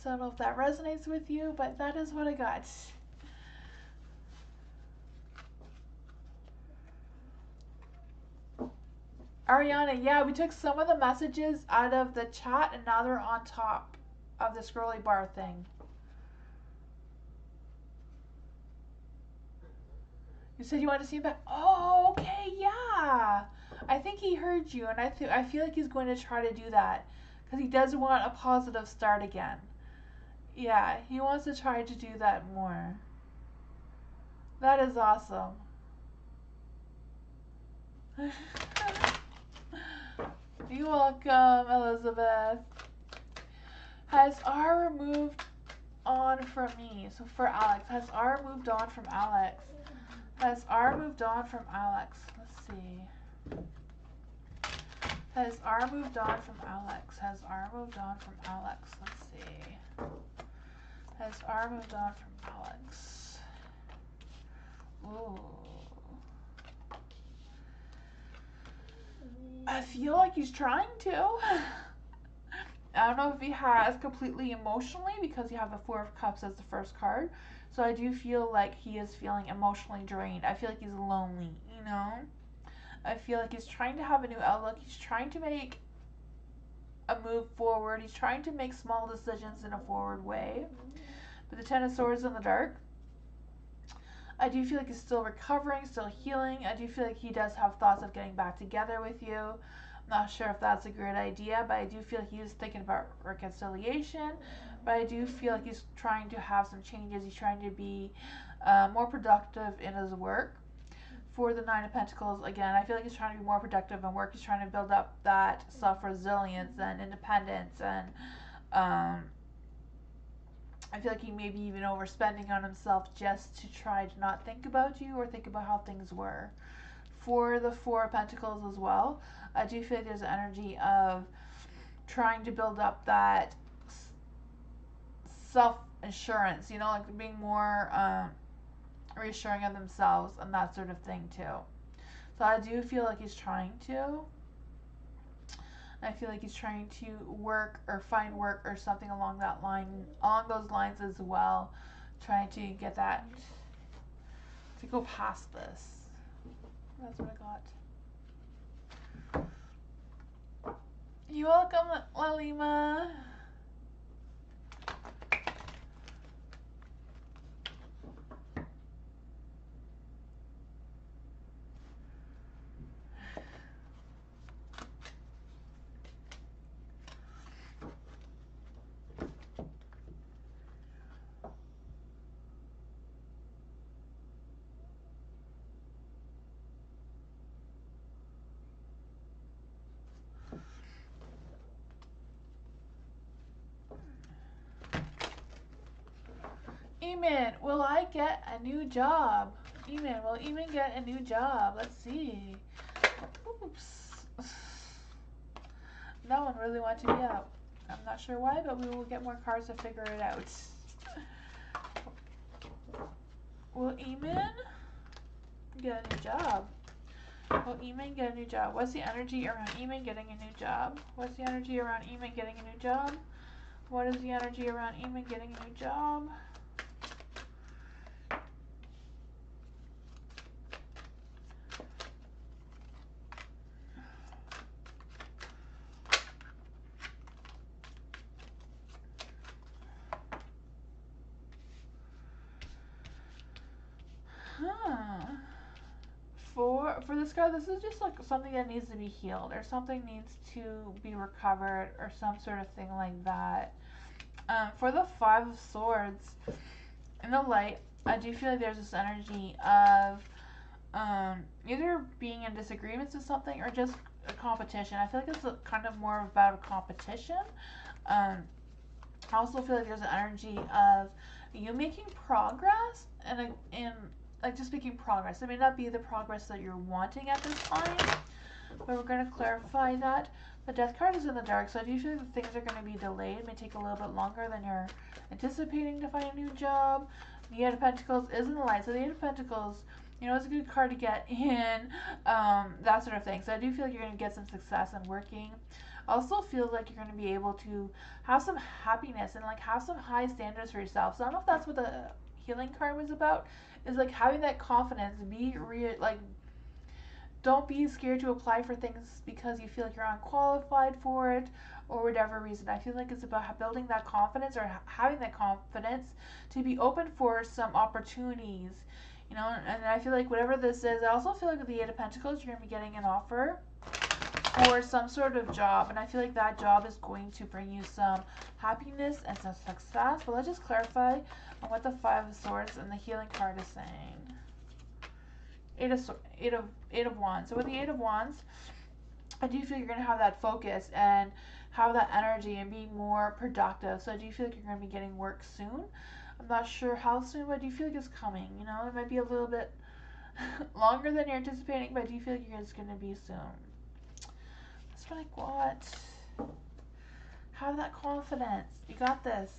So I don't know if that resonates with you, but that is what I got. Ariana, yeah, we took some of the messages out of the chat and now they're on top of the scrolly bar thing. You said you wanted to see him back. Oh, okay, yeah. I think he heard you, and I feel like he's going to try to do that because he does want a positive start again. Yeah, he wants to try to do that more. That is awesome. You're welcome, Elizabeth. Has R moved on from me? So for Alex, has R moved on from Alex? Has R moved on from Alex? Let's see. Has R moved on from Alex? Has R moved on from Alex? Let's see. Has R moved on from Alex? Ooh. I feel like he's trying to. I don't know if he has completely emotionally, because you have the Four of Cups as the first card. So I do feel like he is feeling emotionally drained. I feel like he's lonely, you know? I feel like he's trying to have a new outlook. He's trying to make a move forward. He's trying to make small decisions in a forward way. But the Ten of Swords in the dark, I do feel like he's still recovering, still healing. I do feel like he does have thoughts of getting back together with you. I'm not sure if that's a great idea, but I do feel like he's thinking about reconciliation. But I do feel like he's trying to have some changes. He's trying to be more productive in his work. For the Nine of Pentacles, again, I feel like he's trying to be more productive in work. He's trying to build up that self-resilience and independence, and I feel like he may be even overspending on himself just to try to not think about you or think about how things were. For the Four of Pentacles as well, I do feel like there's an energy of trying to build up that self-assurance, you know, like being more reassuring of themselves and that sort of thing too. So I do feel like he's trying to. I feel like he's trying to work or find work or something along that line, along those lines as well, trying to get that, to go past this. That's what I got. You're welcome, Lalima. Eamon, will I get a new job? Eamon, will Eamon get a new job? Let's see. Oops. That one really wanted to be out. I'm not sure why, but we will get more cards to figure it out. Will Eamon get a new job? Will Eamon get a new job? What's the energy around Eamon getting a new job? What's the energy around Eamon getting a new job? What is the energy around Eamon getting a new job? For this card, this is just like something that needs to be healed, or something needs to be recovered, or some sort of thing like that. For the Five of Swords in the light, I do feel like there's this energy of either being in disagreements with something or just a competition. I feel like it's kind of more about a competition. I also feel like there's an energy of you making progress and like just making progress. It may not be the progress that you're wanting at this time, but we're going to clarify that. The Death card is in the dark, so I do feel like things are going to be delayed. It may take a little bit longer than you're anticipating to find a new job. The Eight of Pentacles is in the light, so the Eight of Pentacles, you know, it's a good card to get in, that sort of thing. So I do feel like you're going to get some success in working. Also feels like you're going to be able to have some happiness and like have some high standards for yourself. So I don't know if that's what the healing card was about, is like having that confidence, don't be scared to apply for things because you feel like you're unqualified for it or whatever reason. I feel like it's about building that confidence or having that confidence to be open for some opportunities, you know. And I feel like whatever this is, I also feel like with the Eight of Pentacles, you're going to be getting an offer or some sort of job, and I feel like that job is going to bring you some happiness and some success. But let's just clarify on what the Five of Swords and the healing card is saying. Eight of Wands. So with the Eight of Wands, I do feel you're going to have that focus and have that energy and be more productive. So I do feel like you're going to be getting work soon. I'm not sure how soon, but I do feel like it's coming. You know, it might be a little bit longer than you're anticipating, but I do feel like it's going to be soon. That's what I got. Have that confidence. You got this.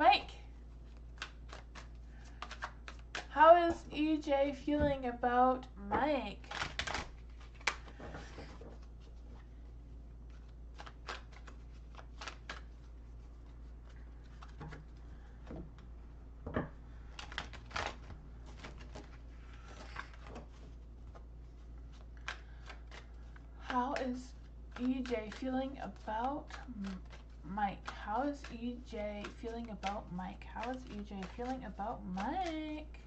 Mike, how is EJ feeling about Mike? How is EJ feeling about Mike? How is EJ feeling about Mike? How is EJ feeling about Mike?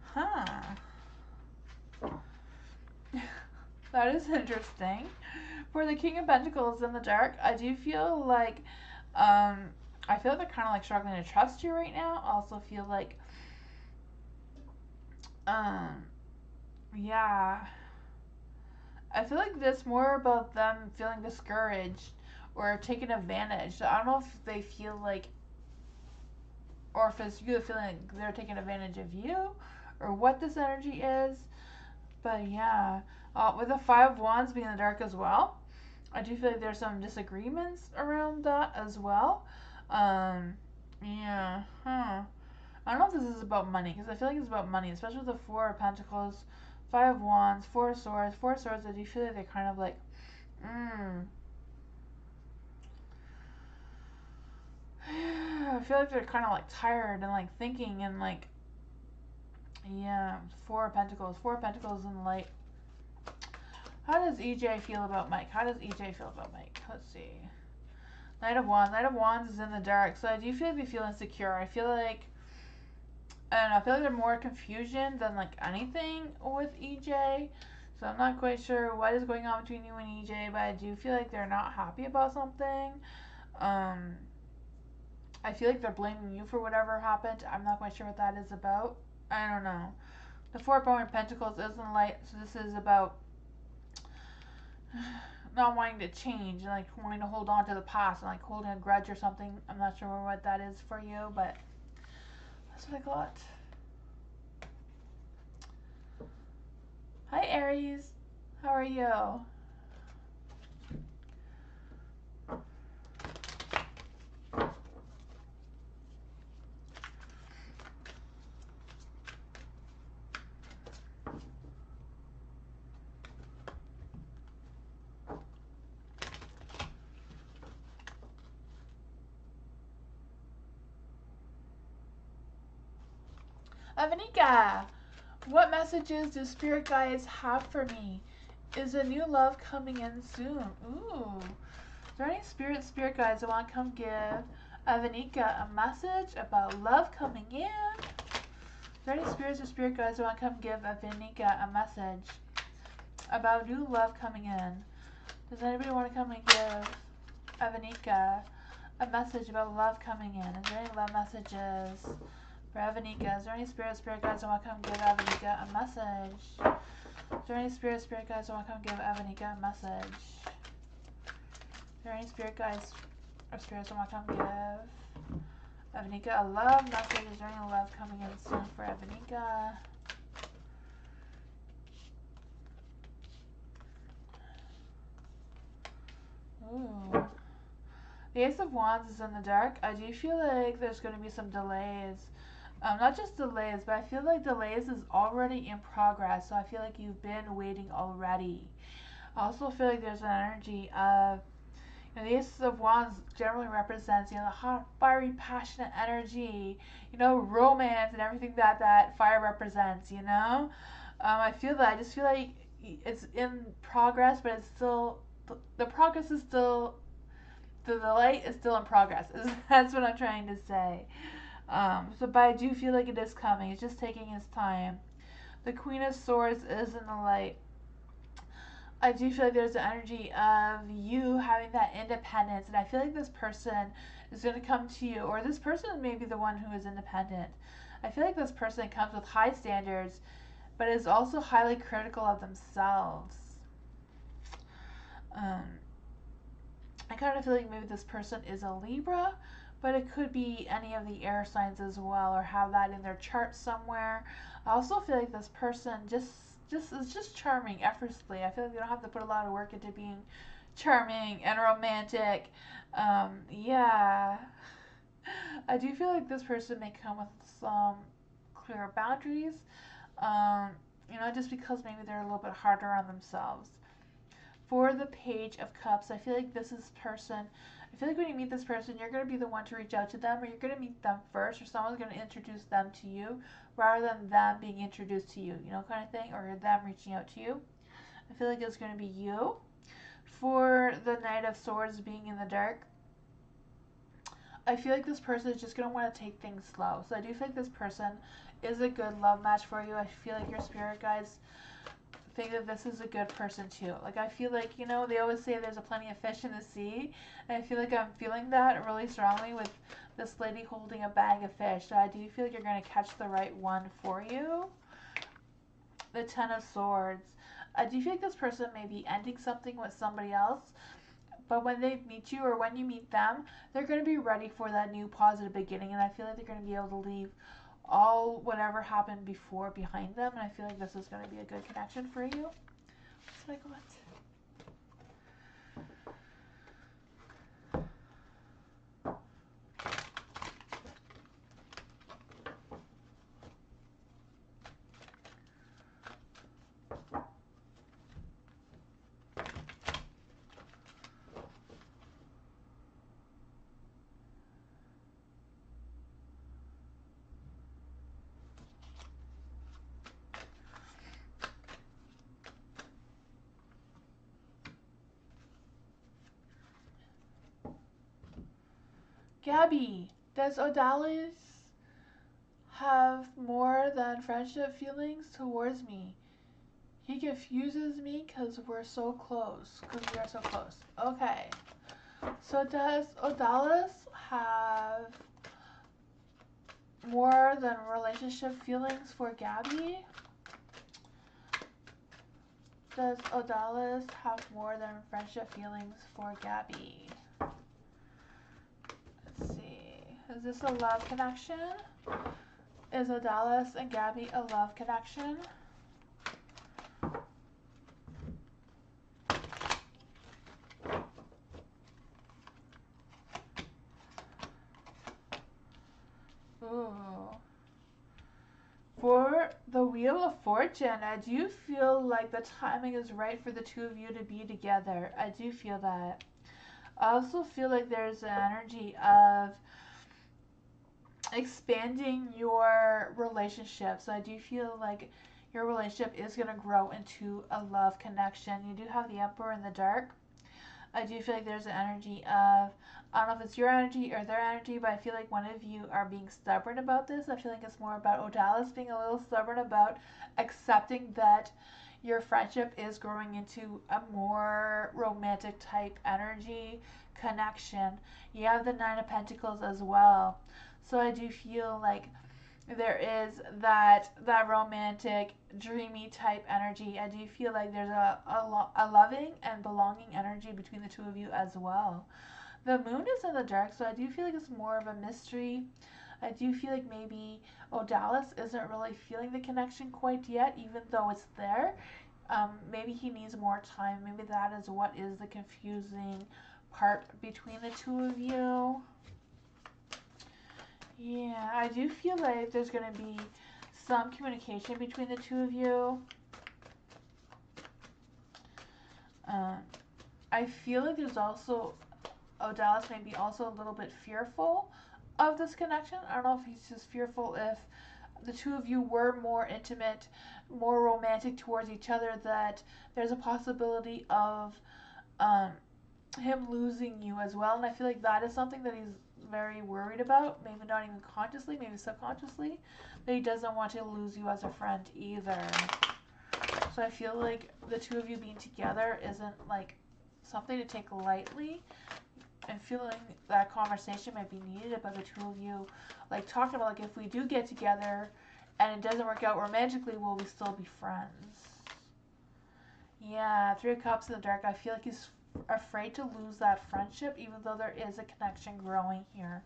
Huh. That is interesting. For the King of Pentacles in the dark, I do feel like, I feel like they're kind of like struggling to trust you right now. I also feel like, yeah. I feel like it's more about them feeling discouraged or taken advantage. I don't know if they feel like, or if it's you feeling like they're taking advantage of you, or what this energy is. But yeah, with the Five of Wands being in the dark as well, I do feel like there's some disagreements around that as well. Yeah, huh. I don't know if this is about money, because I feel like it's about money, especially with the Four of Pentacles, Five of Wands, Four of Swords. Four of Swords, I do feel like they're kind of like, I feel like they're kind of like tired and like thinking and like, yeah, Four of Pentacles. Four of Pentacles in the light. How does EJ feel about Mike? How does EJ feel about Mike? Let's see. Knight of Wands. Knight of Wands is in the dark, so I do feel like they feel insecure. I feel like, I don't know, I feel like there's more confusion than like anything with EJ. So I'm not quite sure what is going on between you and EJ, but I do feel like they're not happy about something. I feel like they're blaming you for whatever happened. I'm not quite sure what that is about. I don't know. The Four of Pentacles is in the light, so this is about not wanting to change and like wanting to hold on to the past and like holding a grudge or something. I'm not sure what that is for you, but that's what I got. Hi Aries, how are you? Avanika, what messages do spirit guides have for me? Is a new love coming in soon? Ooh. Is there any spirit guides that want to come give Avanika a message about love coming in? Is there any spirits or spirit guides that want to come give Avanika a message about new love coming in? Does anybody want to come and give Avanika a message about love coming in? Is there any love messages for Avanika? Is there any spirit guides that want to come give Avanika a message? Is there any spirit guides that want to come give Avanika a message? Is there any spirit guides or spirits that want to come give Avanika a love message? Is there any love coming in soon for Avanika? Ooh. The Ace of Wands is in the dark. I do feel like there's going to be some delays. Not just delays, but I feel like delays is already in progress. So I feel like you've been waiting already. I also feel like there's an energy of, you know, the Ace of Wands generally represents, you know, the hot, fiery, passionate energy, you know, romance and everything that fire represents, you know. I feel that. I just feel like it's in progress, but it's still, the progress is still, the light is still in progress. That's what I'm trying to say. But I do feel like it is coming. It's just taking its time. The Queen of Swords is in the light. I do feel like there's an energy of you having that independence, and I feel like this person is going to come to you, or this person may be the one who is independent. I feel like this person comes with high standards, but is also highly critical of themselves. I kind of feel like maybe this person is a Libra, but it could be any of the air signs as well, or have that in their chart somewhere. I also feel like this person is just charming effortlessly. I feel like they don't have to put a lot of work into being charming and romantic. Yeah. I do feel like this person may come with some clear boundaries. Um, just because maybe they're a little bit harder on themselves. For the Page of Cups, I feel like I feel like when you meet this person, you're going to be the one to reach out to them, or you're going to meet them first, or someone's going to introduce them to you, rather than them being introduced to you, kind of thing, or them reaching out to you. I feel like it's going to be you. For the Knight of Swords being in the dark, I feel like this person is just going to want to take things slow. So I do feel like this person is a good love match for you. I feel like your spirit guides think that this is a good person too. Like I feel like, they always say there's a plenty of fish in the sea. And I feel like I'm feeling that really strongly with this lady holding a bag of fish. So I do feel like you're going to catch the right one for you. The Ten of Swords. I do feel like this person may be ending something with somebody else. But when they meet you or when you meet them, they're going to be ready for that new positive beginning. And I feel like they're going to be able to leave all whatever happened before behind them. And I feel like this is going to be a good connection for you. What's what I got? Gabby, does Odalis have more than friendship feelings towards me? He confuses me because we're so close. Because we are so close. Okay. So does Odalis have more than relationship feelings for Gabby? Does Odalis have more than friendship feelings for Gabby? Let's see. Is this a love connection? Is Odalis and Gabby a love connection? Ooh. For the Wheel of Fortune, I do feel like the timing is right for the two of you to be together. I do feel that. I also feel like there's an energy of expanding your relationship. So I do feel like your relationship is going to grow into a love connection. You do have the Emperor in the dark. I do feel like there's an energy of, I don't know if it's your energy or their energy, but I feel like one of you are being stubborn about this. I feel like it's more about Odalis being a little stubborn about accepting that your friendship is growing into a more romantic type energy connection. You have the Nine of Pentacles as well. So I do feel like there is that romantic, dreamy type energy. I do feel like there's a loving and belonging energy between the two of you as well. The moon is in the dark, so I do feel like it's more of a mystery. I do feel like maybe Odalis isn't really feeling the connection quite yet, even though it's there. Maybe he needs more time. Maybe that is what is the confusing part between the two of you. Yeah, I do feel like there's going to be some communication between the two of you. I feel like there's also, Odalis may be also a little bit fearful of this connection. I don't know if he's just fearful if the two of you were more intimate, more romantic towards each other, that there's a possibility of him losing you as well. And I feel like that is something that he's very worried about, maybe not even consciously, maybe subconsciously, that he doesn't want to lose you as a friend either. So I feel like the two of you being together isn't like something to take lightly. I'm feeling that conversation might be needed about the two of you like talking about like if we do get together and it doesn't work out romantically, will we still be friends? Yeah, Three of Cups in the dark. I feel like he's afraid to lose that friendship, even though there is a connection growing here.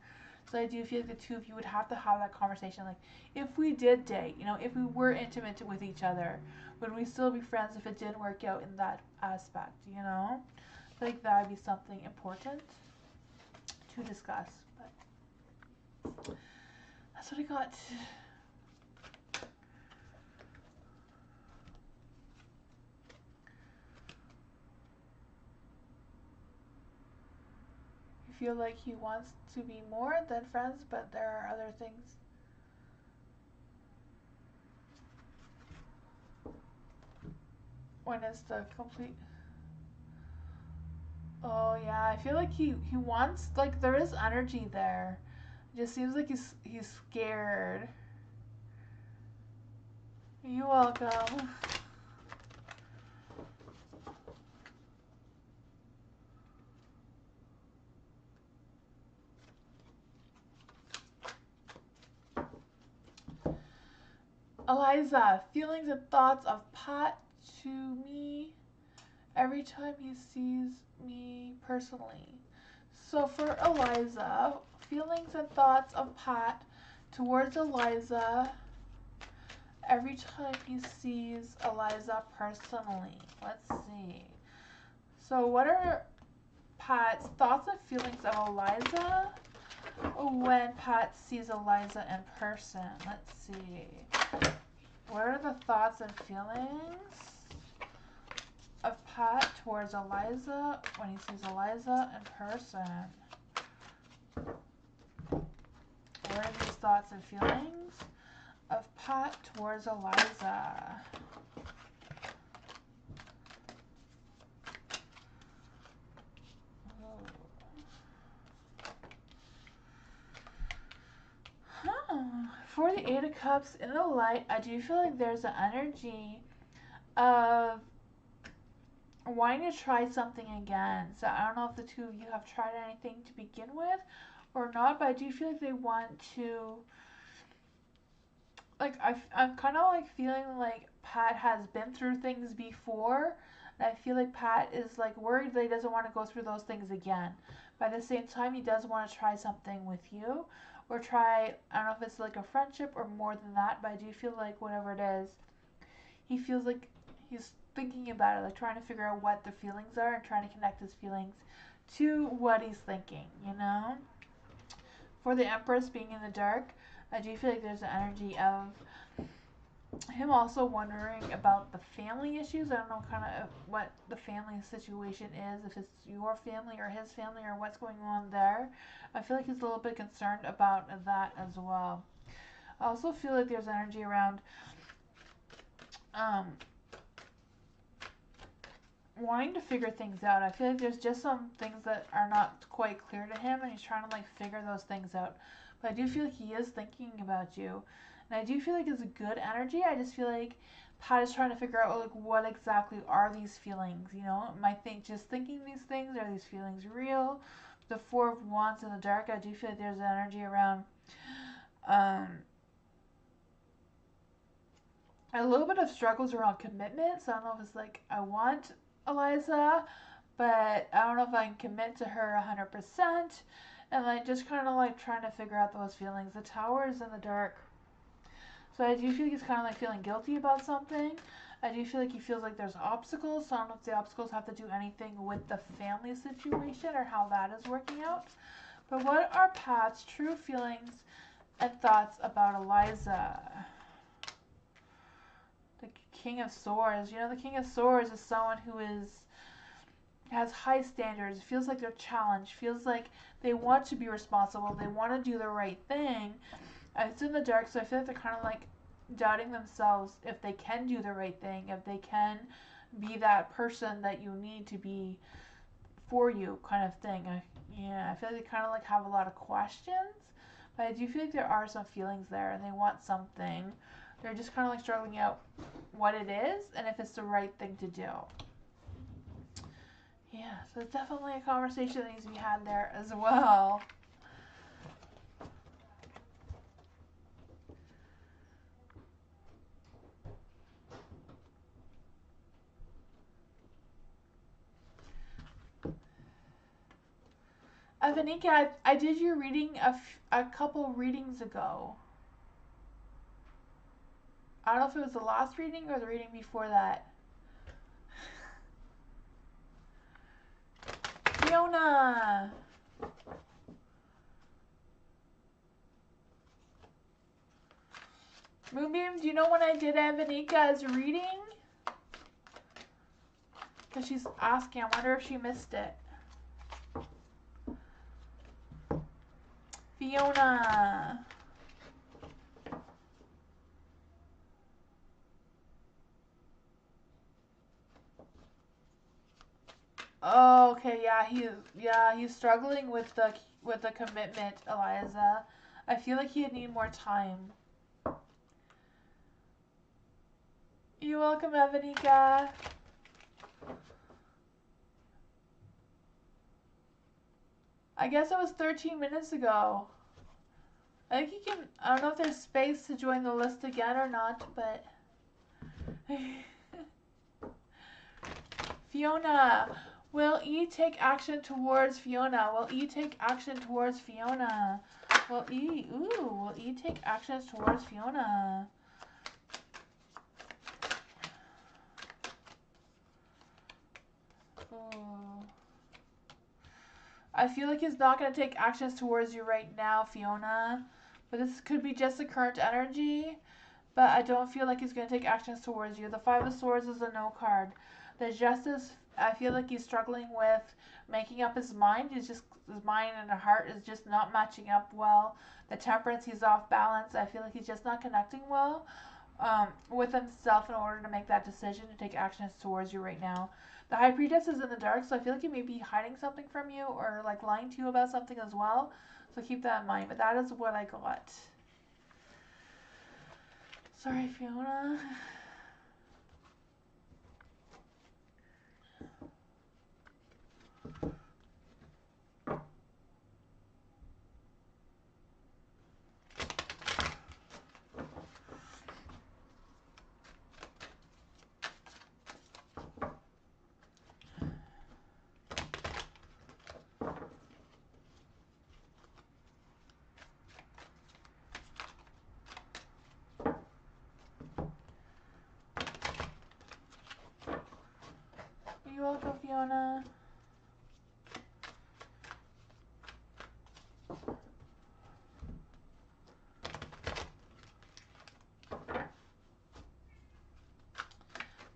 So I do feel like the two of you would have to have that conversation. Like, if we did date, if we were intimate with each other, would we still be friends if it didn't work out in that aspect, feel like that would be something important to discuss. But that's what I got. You feel like he wants to be more than friends, but there are other things. When it's the complete. Oh yeah, I feel like he wants, like, there is energy there. It just seems like he's scared. You're welcome. Eliza, feelings and thoughts of Pat to me every time he sees me personally. So for Eliza, feelings and thoughts of Pat towards Eliza every time he sees Eliza personally. Let's see. So what are Pat's thoughts and feelings of Eliza when Pat sees Eliza in person? Let's see. What are the thoughts and feelings of Pat towards Eliza when he sees Eliza in person? What are these thoughts and feelings of Pat towards Eliza? For the Eight of Cups in the light, I do feel like there's an energy of wanting to try something again. So I don't know if the two of you have tried anything to begin with or not, but I do feel like they want to, like, I'm kind of like feeling like Pat has been through things before, and I feel like Pat is like worried that he doesn't want to go through those things again. But at the same time, he does want to try something with you, or try, I don't know if it's like a friendship or more than that, but I do feel like whatever it is, he feels like he's thinking about it, like trying to figure out what the feelings are and trying to connect his feelings to what he's thinking, you know? For the Empress being in the dark, I do feel like there's an energy of him also wondering about the family issues. I don't know kind of what the family situation is, if it's your family or his family or what's going on there. I feel like he's a little bit concerned about that as well. I also feel like there's energy around wanting to figure things out. I feel like there's just some things that are not quite clear to him, and he's trying to like figure those things out. But I do feel like he is thinking about you, and I do feel like it's a good energy. I just feel like Pat is trying to figure out like what exactly are these feelings. You know, am I just thinking these things? Are these feelings real? The Four of Wands in the dark. I do feel like there's an energy around a little bit of struggles around commitment. So I don't know if it's like I want Eliza, but I don't know if I can commit to her 100%. And like just kind of like trying to figure out those feelings. The Tower is in the dark. So I do feel like he's kind of like feeling guilty about something. I do feel like he feels like there's obstacles. So I don't know if the obstacles have to do anything with the family situation or how that is working out. But what are Pat's true feelings and thoughts about Eliza? The King of Swords. You know, the King of Swords is someone who has high standards, feels like they're challenged, feels like they want to be responsible, they want to do the right thing. It's in the dark, so I feel like they're kind of like doubting themselves if they can do the right thing, if they can be that person that you need to be for you, kind of thing. I feel like they kind of like have a lot of questions, but I do feel like there are some feelings there, and they want something. They're just kind of like struggling out what it is and if it's the right thing to do. Yeah, so it's definitely a conversation that needs to be had there as well. Vanika, I did your reading a couple readings ago. I don't know if it was the last reading or the reading before that. Fiona. Moonbeam, do you know when I did Evanika's reading? Because she's asking. I wonder if she missed it. Fiona. Oh, okay, he's struggling with the commitment, Eliza. I feel like he'd need more time. You're welcome, Evanika. I guess it was 13 minutes ago. I think you can, I don't know if there's space to join the list again or not, but Fiona, will E take action towards Fiona? Will E take action towards Fiona? Will E take actions towards Fiona? Ooh. I feel like he's not going to take actions towards you right now, Fiona. But this could be just the current energy. But I don't feel like he's going to take actions towards you. The Five of Swords is a no card. The Justice, I feel like he's struggling with making up his mind. His mind and heart is just not matching up well. The Temperance, he's off balance. I feel like he's just not connecting well with himself in order to make that decision to take actions towards you right now. The High Priestess is in the dark, so I feel like he may be hiding something from you or like lying to you about something as well. So keep that in mind. But that is what I got. Sorry, Fiona. You're welcome, Fiona.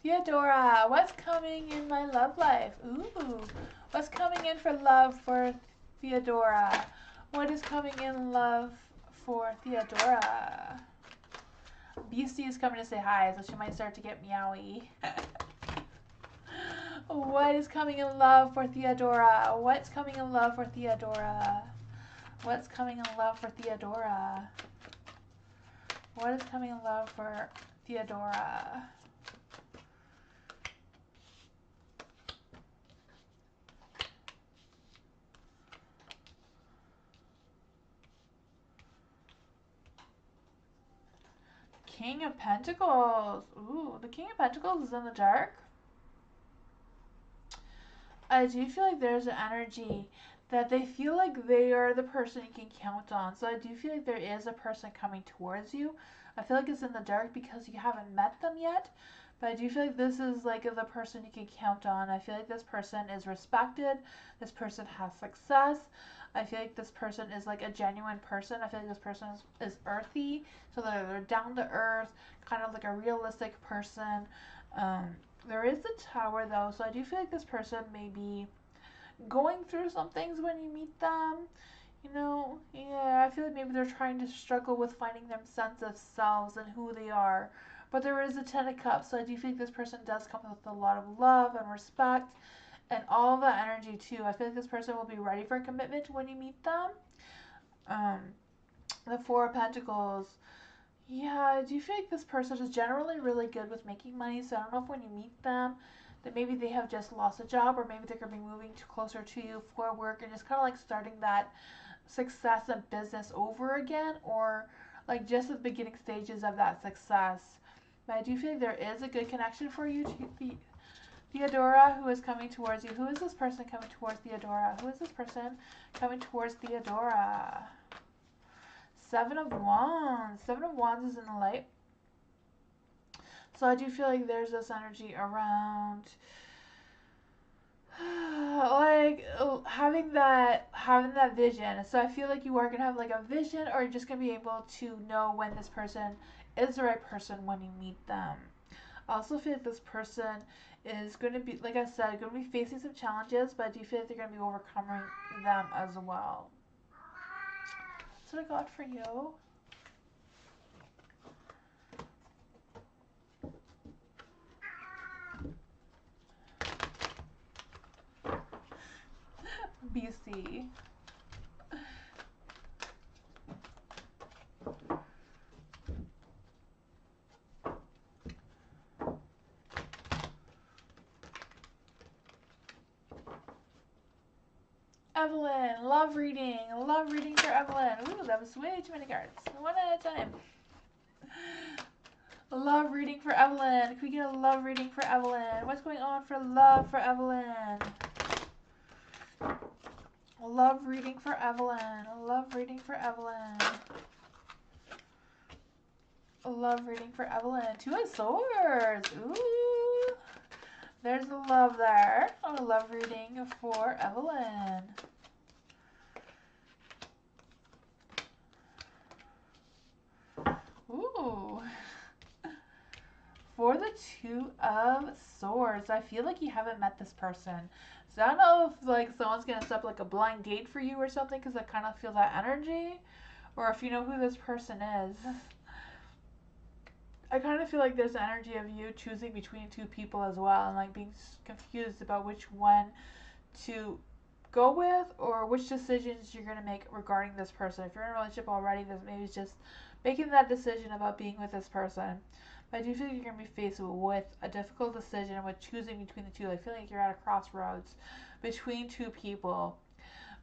Theodora, what's coming in my love life? Ooh, what's coming in for love for Theodora? What is coming in love for Theodora? Beastie is coming to say hi, so she might start to get meowy. What is coming in love for Theodora? What's coming in love for Theodora? What's coming in love for Theodora? What is coming in love for Theodora? King of Pentacles. Ooh, the King of Pentacles is in the dark. I do feel like there's an energy that they feel like they are the person you can count on. So I do feel like there is a person coming towards you. I feel like it's in the dark because you haven't met them yet. But I do feel like this is like the person you can count on. I feel like this person is respected. This person has success. I feel like this person is like a genuine person. I feel like this person is earthy. So they're down to earth, kind of like a realistic person. There is the Tower though, so I do feel like this person may be going through some things when you meet them. You know, yeah, I feel like maybe they're trying to struggle with finding their sense of selves and who they are. But there is a Ten of Cups, so I do think this person does come with a lot of love and respect and all that energy too. I feel like this person will be ready for commitment when you meet them. The Four of Pentacles. Yeah, I do feel like this person is generally really good with making money, so I don't know if when you meet them, that maybe they have just lost a job, or maybe they're going to be moving closer to you for work and just kind of like starting that success and business over again, or like just at the beginning stages of that success. But I do feel like there is a good connection for you to Theodora, who is coming towards you. Who is this person coming towards Theodora? Who is this person coming towards Theodora? Seven of Wands. Seven of Wands is in the light. So I do feel like there's this energy around like having that vision. So I feel like you are gonna have like a vision, or you're just gonna be able to know when this person is the right person when you meet them. I also feel like this person is going to be, like I said, going to be facing some challenges, but I do feel like they're going to be overcoming them as well. That's what I got for you. BC. Evelyn, love reading. Love reading for Evelyn. Ooh, that was way too many cards. One at a time. Love reading for Evelyn. Can we get a love reading for Evelyn? What's going on for love for Evelyn? Love reading for Evelyn. Love reading for Evelyn. Love reading for Evelyn. Two of Swords. Ooh. There's the love there. A love reading for Evelyn. Ooh. For the Two of Swords, I feel like you haven't met this person. So I don't know if like someone's going to set up like a blind date for you or something, because I kind of feel that energy. Or if you know who this person is. I kind of feel like there's energy of you choosing between two people as well, and like being confused about which one to go with or which decisions you're going to make regarding this person. If you're in a relationship already, then maybe it's just making that decision about being with this person. But I do feel like you're going to be faced with a difficult decision with choosing between the two. I feel like you're at a crossroads between two people.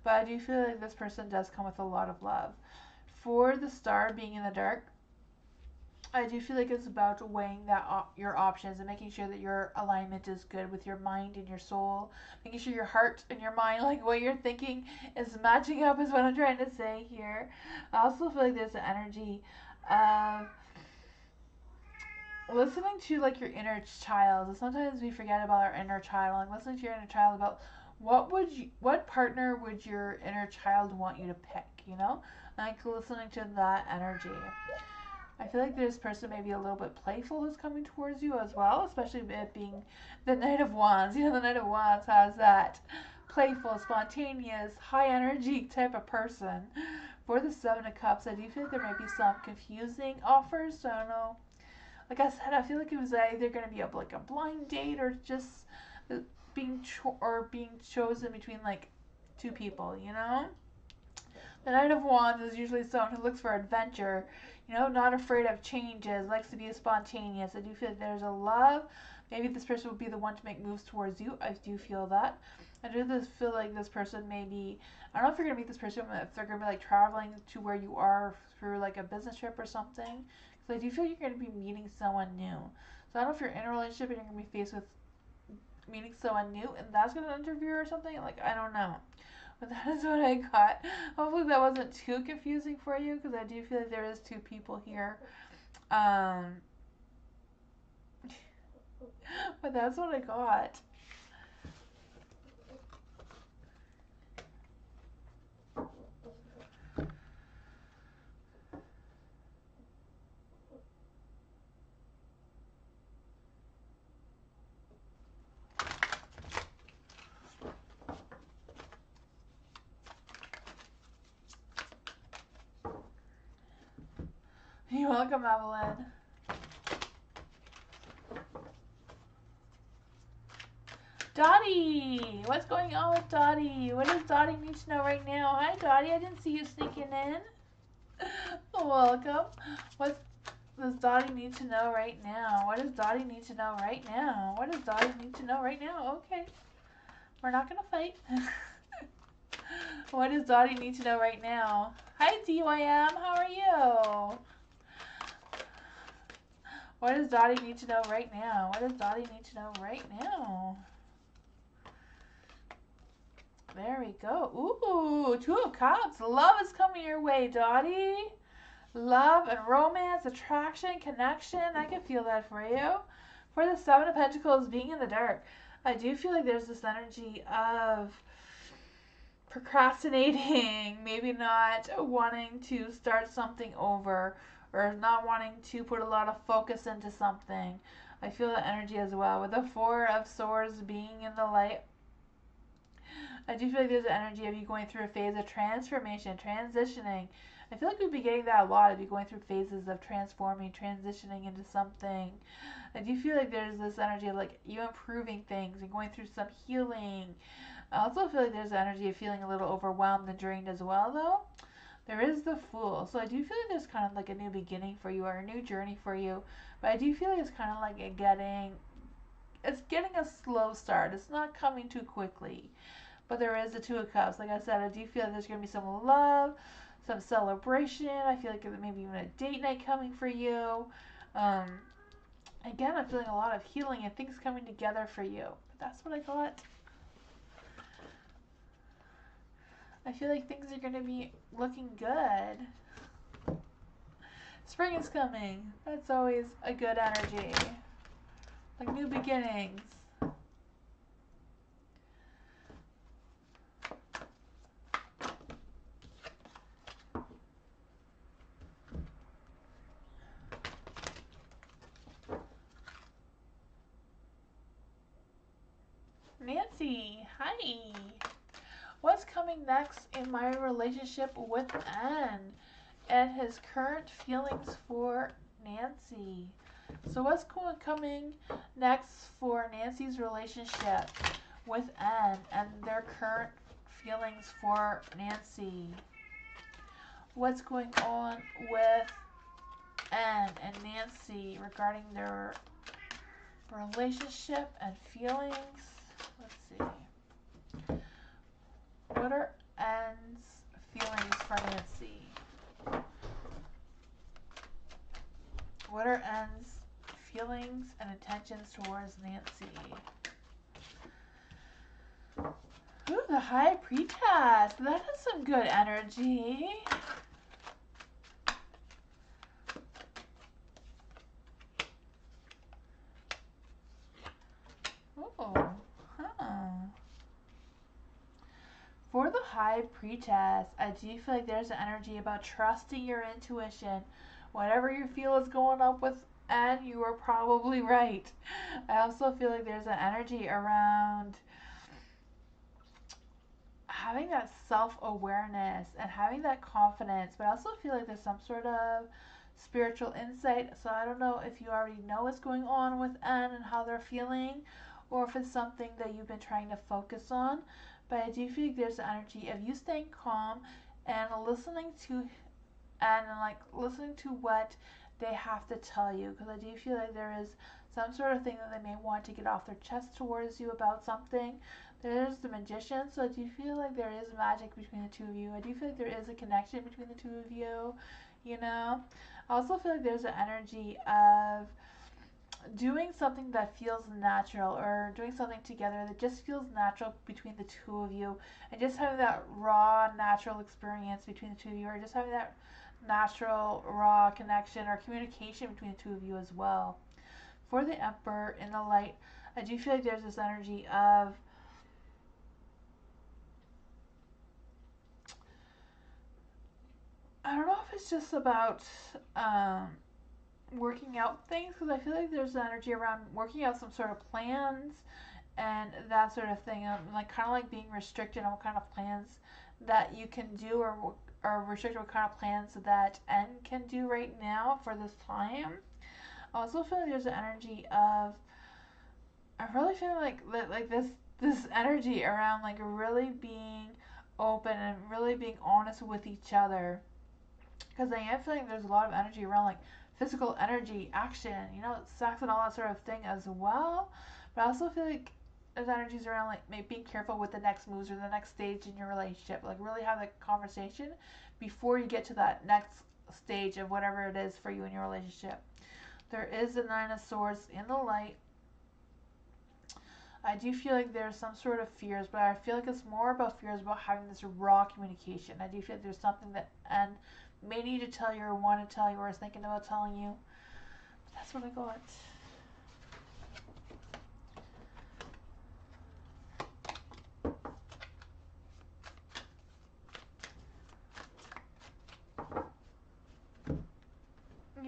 But I do feel like this person does come with a lot of love. For the Star being in the dark, I do feel like it's about weighing that your options and making sure that your alignment is good with your mind and your soul, making sure your heart and your mind, like what you're thinking, is matching up, is what I'm trying to say here. I also feel like there's an energy of listening to like your inner child. Sometimes we forget about our inner child. Like listening to your inner child about what partner would your inner child want you to pick, you know? Like listening to that energy. I feel like this person may be a little bit playful who's coming towards you as well, especially it being the Knight of Wands. You know, the Knight of Wands has that playful, spontaneous, high energy type of person. For the Seven of Cups, I do feel like there might be some confusing offers. So I don't know. Like I said, I feel like it was either going to be like a blind date or just being chosen between like two people, you know? The Knight of Wands is usually someone who looks for adventure, you know, not afraid of changes, likes to be spontaneous. I do feel that there's a love. Maybe this person would be the one to make moves towards you. I do feel that. I do feel like this person may be, I don't know if you're going to meet this person, if they're going to be like traveling to where you are through like a business trip or something. So I do feel you're going to be meeting someone new. So I don't know if you're in a relationship and you're going to be faced with meeting someone new and that's going to interview or something. Like, I don't know. But that is what I got. Hopefully that wasn't too confusing for you, because I do feel like there is two people here. But that's what I got. You're welcome, Evelyn. Dottie! What's going on with Dottie? What does Dottie need to know right now? Hi, Dottie. I didn't see you sneaking in. Welcome. What does Dottie need to know right now? What does Dottie need to know right now? What does Dottie need to know right now? Okay. We're not going to fight. What does Dottie need to know right now? Hi, DYM. How are you? What does Dottie need to know right now? What does Dottie need to know right now? There we go. Ooh, Two of Cups. Love is coming your way, Dottie. Love and romance, attraction, connection. I can feel that for you. For the Seven of Pentacles being in the dark, I do feel like there's this energy of procrastinating, maybe not wanting to start something over, or not wanting to put a lot of focus into something. I feel that energy as well. With the Four of Swords being in the light, I do feel like there's an energy of you going through a phase of transformation, transitioning. I feel like we'd be getting that a lot of you going through phases of transforming, transitioning into something. I do feel like there's this energy of like you improving things and going through some healing. I also feel like there's the energy of feeling a little overwhelmed and drained as well, though. There is the Fool. So I do feel like there's kind of like a new beginning for you or a new journey for you. But I do feel like it's kind of like it's getting a slow start. It's not coming too quickly. But there is the Two of Cups. Like I said, I do feel like there's going to be some love, some celebration. I feel like maybe even a date night coming for you. Um, Again, I'm feeling a lot of healing and things coming together for you. But that's what I got. I feel like things are going to be looking good. Spring is coming. That's always a good energy. Like new beginnings. Nancy, hi. What's coming next in my relationship with N and his current feelings for Nancy? So what's coming next for Nancy's relationship with N and their current feelings for Nancy? What's going on with N and Nancy regarding their relationship and feelings? Let's see. What are N's feelings for Nancy? What are N's feelings and intentions towards Nancy? Ooh, the High Priestess. That has some good energy. Oh, huh. For the High Priestess, I do feel like there's an energy about trusting your intuition. Whatever you feel is going up with N, you are probably right. I also feel like there's an energy around having that self-awareness and having that confidence, but I also feel like there's some sort of spiritual insight. So I don't know if you already know what's going on with N and how they're feeling, or if it's something that you've been trying to focus on. But I do feel like there's the energy of you staying calm and listening to and like listening to what they have to tell you, because I do feel like there is some sort of thing that they may want to get off their chest towards you about something. There's the Magician, so I do feel like there is magic between the two of you. I do feel like there is a connection between the two of you, you know. I also feel like there's an energy of doing something that feels natural, or doing something together that just feels natural between the two of you, and just having that raw natural experience between the two of you, or just having that natural raw connection or communication between the two of you as well. For the Emperor in the light, I do feel like there's this energy of I don't know if it's just about working out things, because I feel like there's energy around working out some sort of plans and that sort of thing. Like kind of like being restricted on what kind of plans that you can do, or restricted what kind of plans that N can do right now for this time. I also feel like there's an energy of I really feel like this energy around like really being open and really being honest with each other, because I am feeling there's a lot of energy around like physical energy, action, sex and all that sort of thing as well. But I also feel like there's energies around like maybe being careful with the next moves or the next stage in your relationship. Like really have that conversation before you get to that next stage of whatever it is for you in your relationship. There is the Nine of Swords in the light. I do feel like there's some sort of fears, but I feel like it's more about fears about having this raw communication. I do feel like there's something that N may need to tell you, or want to tell you, or is thinking about telling you. But that's what I got.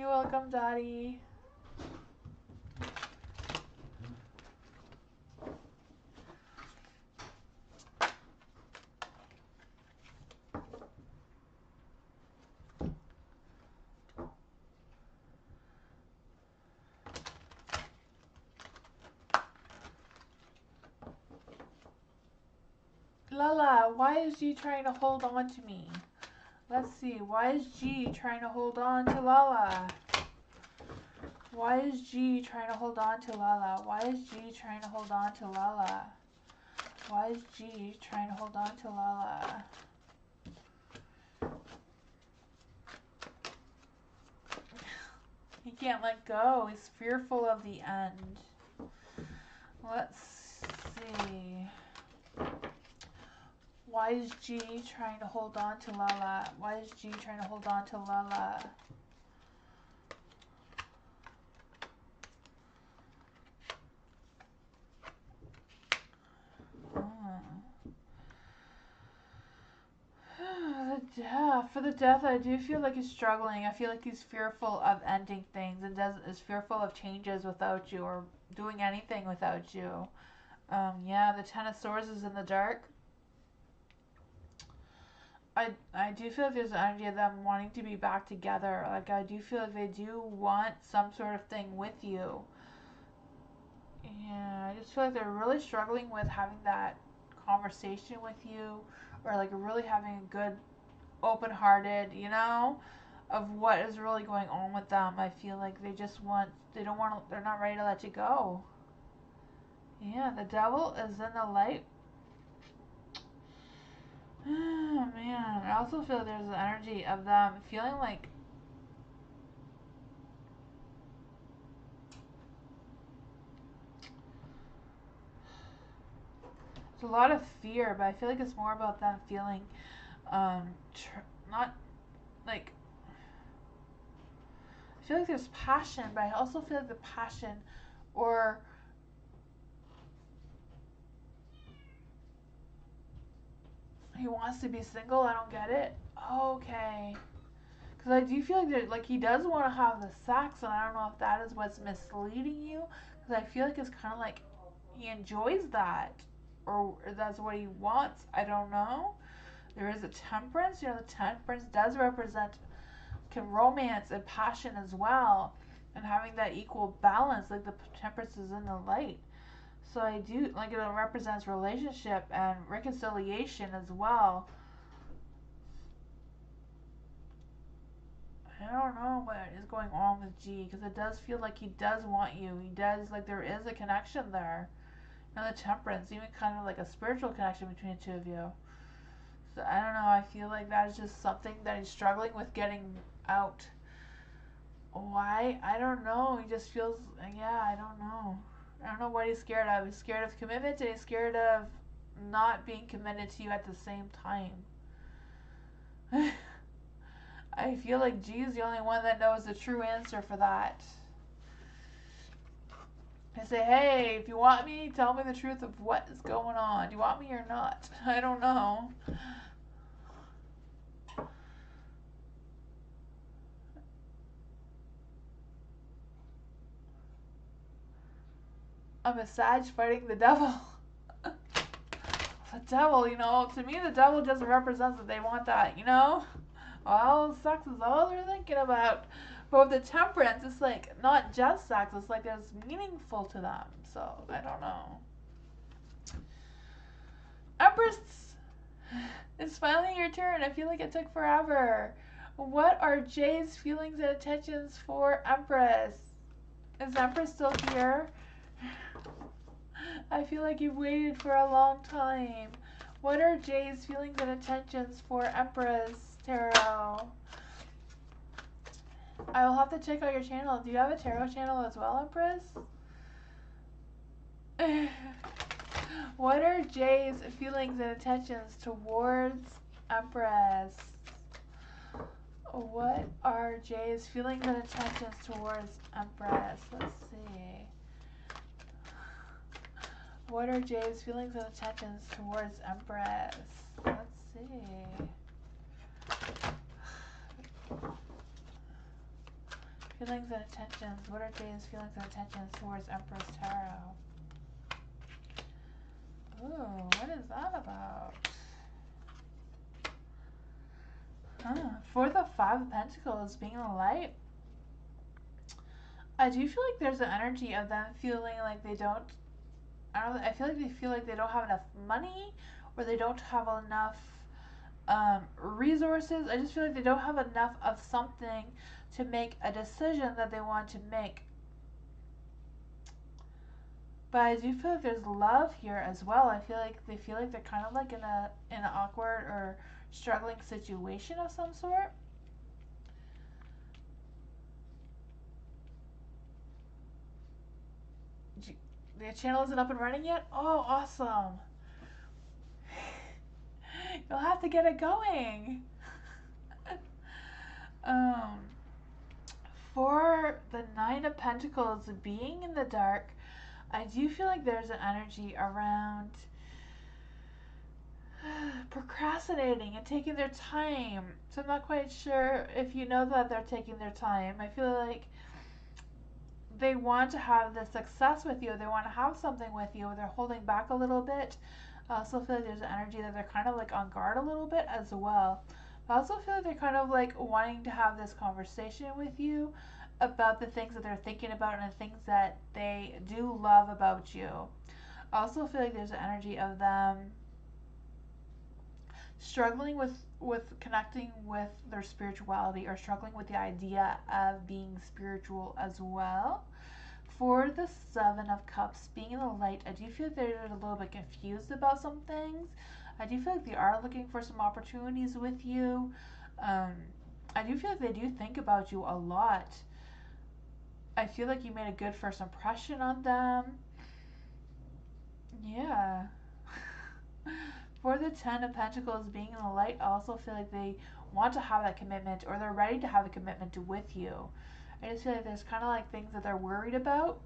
You're welcome, Daddy. Lala, why is G trying to hold on to me? Let's see. Why is G trying to hold on to Lala? Why is G trying to hold on to Lala? Why is G trying to hold on to Lala? Why is G trying to hold on to Lala? He can't let go. He's fearful of the end. Let's see. Why is G trying to hold on to Lala? Why is G trying to hold on to Lala? The death. For the death, I do feel like he's struggling. I feel like he's fearful of ending things and is fearful of changes without you or doing anything without you. Yeah, the Ten of Swords is in the dark. I do feel like there's an energy of them wanting to be back together. Like, I do feel like they do want some sort of thing with you. Yeah, I just feel like they're really struggling with having that conversation with you, or like really having a good, open-hearted, you know, of what is really going on with them. I feel like they don't want to, they're not ready to let you go. Yeah, the Devil is in the light. Oh, man. I also feel like there's an energy of them feeling like there's a lot of fear, but I feel like it's more about them feeling not like, I feel like there's passion, but I also feel like the passion, or he wants to be single. I don't get it. Okay. Because I do feel like he does want to have the sex, and I don't know if that is what's misleading you. Because I feel like it's kind of like he enjoys that, or that's what he wants. I don't know. There is a Temperance. You know, the Temperance does represent romance and passion as well, and having that equal balance. Like the Temperance is in the light. So I do, like, it represents relationship and reconciliation as well. I don't know what is going on with G, because it does feel like he does want you. He does, like, there is a connection there. You know, the Temperance, even kind of like a spiritual connection between the two of you. So I don't know, I feel like that is just something that he's struggling with getting out. Why? I don't know. He just feels, yeah, I don't know. I don't know what he's scared of. He's scared of commitment, and he's scared of not being committed to you at the same time. I feel like G is the only one that knows the true answer for that. I say, hey, if you want me, tell me the truth of what is going on. Do you want me or not? I don't know. I'm a Sag fighting the devil. The devil, you know, to me the devil just represents that they want that, you know? All sex is all they're thinking about. But with the Temperance, it's like not just sex, it's like there's meaningful to them. So, I don't know. Empress, it's finally your turn. I feel like it took forever. What are Jay's feelings and intentions for Empress? Is Empress still here? I feel like you've waited for a long time. What are Jay's feelings and intentions for Empress Tarot? I will have to check out your channel. Do you have a tarot channel as well, Empress? What are Jay's feelings and intentions towards Empress? What are Jay's feelings and intentions towards Empress? Let's see. What are Jay's feelings and intentions towards Empress? Let's see. I Feelings and intentions. What are Jay's feelings and intentions towards Empress Tarot? Ooh, what is that about? For the Five of Pentacles being the light, I do feel like there's an energy of them feeling like they don't, I feel like they feel like they don't have enough money, or they don't have enough resources. I just feel like they don't have enough of something to make a decision that they want to make. But I do feel like there's love here as well. I feel like they feel like they're kind of like in an awkward or struggling situation of some sort. The channel isn't up and running yet? Oh, awesome. You'll have to get it going. For the Nine of Pentacles being in the dark, I do feel like there's an energy around procrastinating and taking their time. So I'm not quite sure if you know that they're taking their time. I feel like they want to have the success with you. They want to have something with you. They're holding back a little bit. I also feel like there's an energy that they're kind of like on guard a little bit as well. I also feel like they're kind of like wanting to have this conversation with you about the things that they're thinking about and the things that they do love about you. I also feel like there's an energy of them struggling with connecting with their spirituality, or struggling with the idea of being spiritual as well. For the Seven of Cups being in the light, I do feel like they're a little bit confused about some things. I do feel like they are looking for some opportunities with you. I do feel like they do think about you a lot. I feel like you made a good first impression on them. Yeah. For the Ten of Pentacles being in the light, I also feel like they want to have that commitment, or they're ready to have a commitment with you. I just feel like there's kind of like things that they're worried about.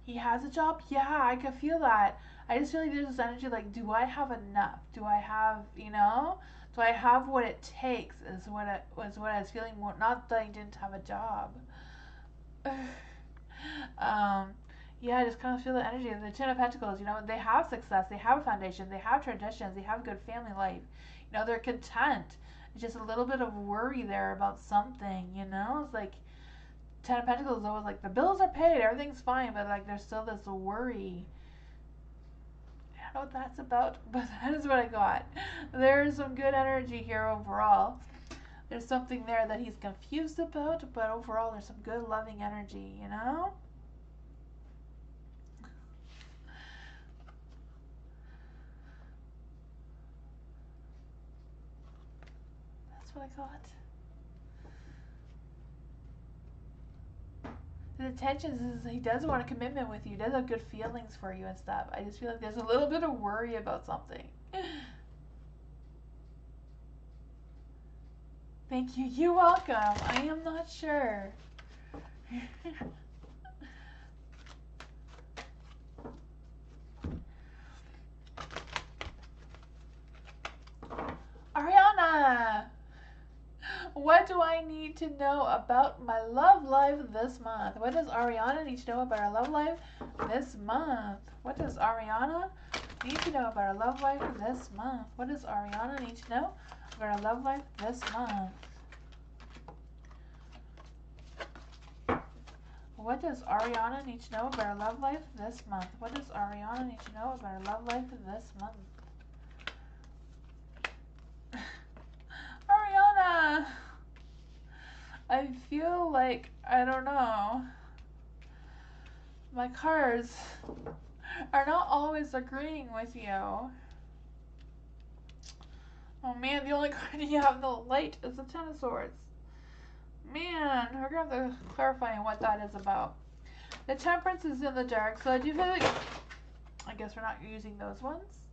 He has a job? Yeah, I can feel that. I just feel like there's this energy like, do I have enough? Do I have, do I have what it takes is what I was feeling more, not that I didn't have a job. Yeah, I just kind of feel the energy of the Ten of Pentacles. They have success, they have a foundation, they have traditions, they have a good family life. They're content. It's just a little bit of worry there about something, It's like Ten of Pentacles is always like, the bills are paid, everything's fine, but like there's still this worry. I don't know what that's about, but that is what I got. There's some good energy here overall. There's something there that he's confused about, but overall there's some good loving energy, That's what I got. The intentions is he does want a commitment with you. He does have good feelings for you and stuff. I just feel like there's a little bit of worry about something. Thank you. You're welcome. I am not sure. Ariana! What do I need to know about my love life this month? What does Ariana need to know about her love life this month? What does Ariana need to know about her love life this month? What does Ariana need to know about her love life this month? What does Ariana need to know about her love life this month? What does Ariana need to know about her love life this month? Ariana! I feel like, I don't know, my cards are not always agreeing with you. Oh man, the only card you have in the light is the Ten of Swords. Man, we're going to have to clarify what that is about. The Temperance is in the dark, so I do feel like, I guess we're not using those ones.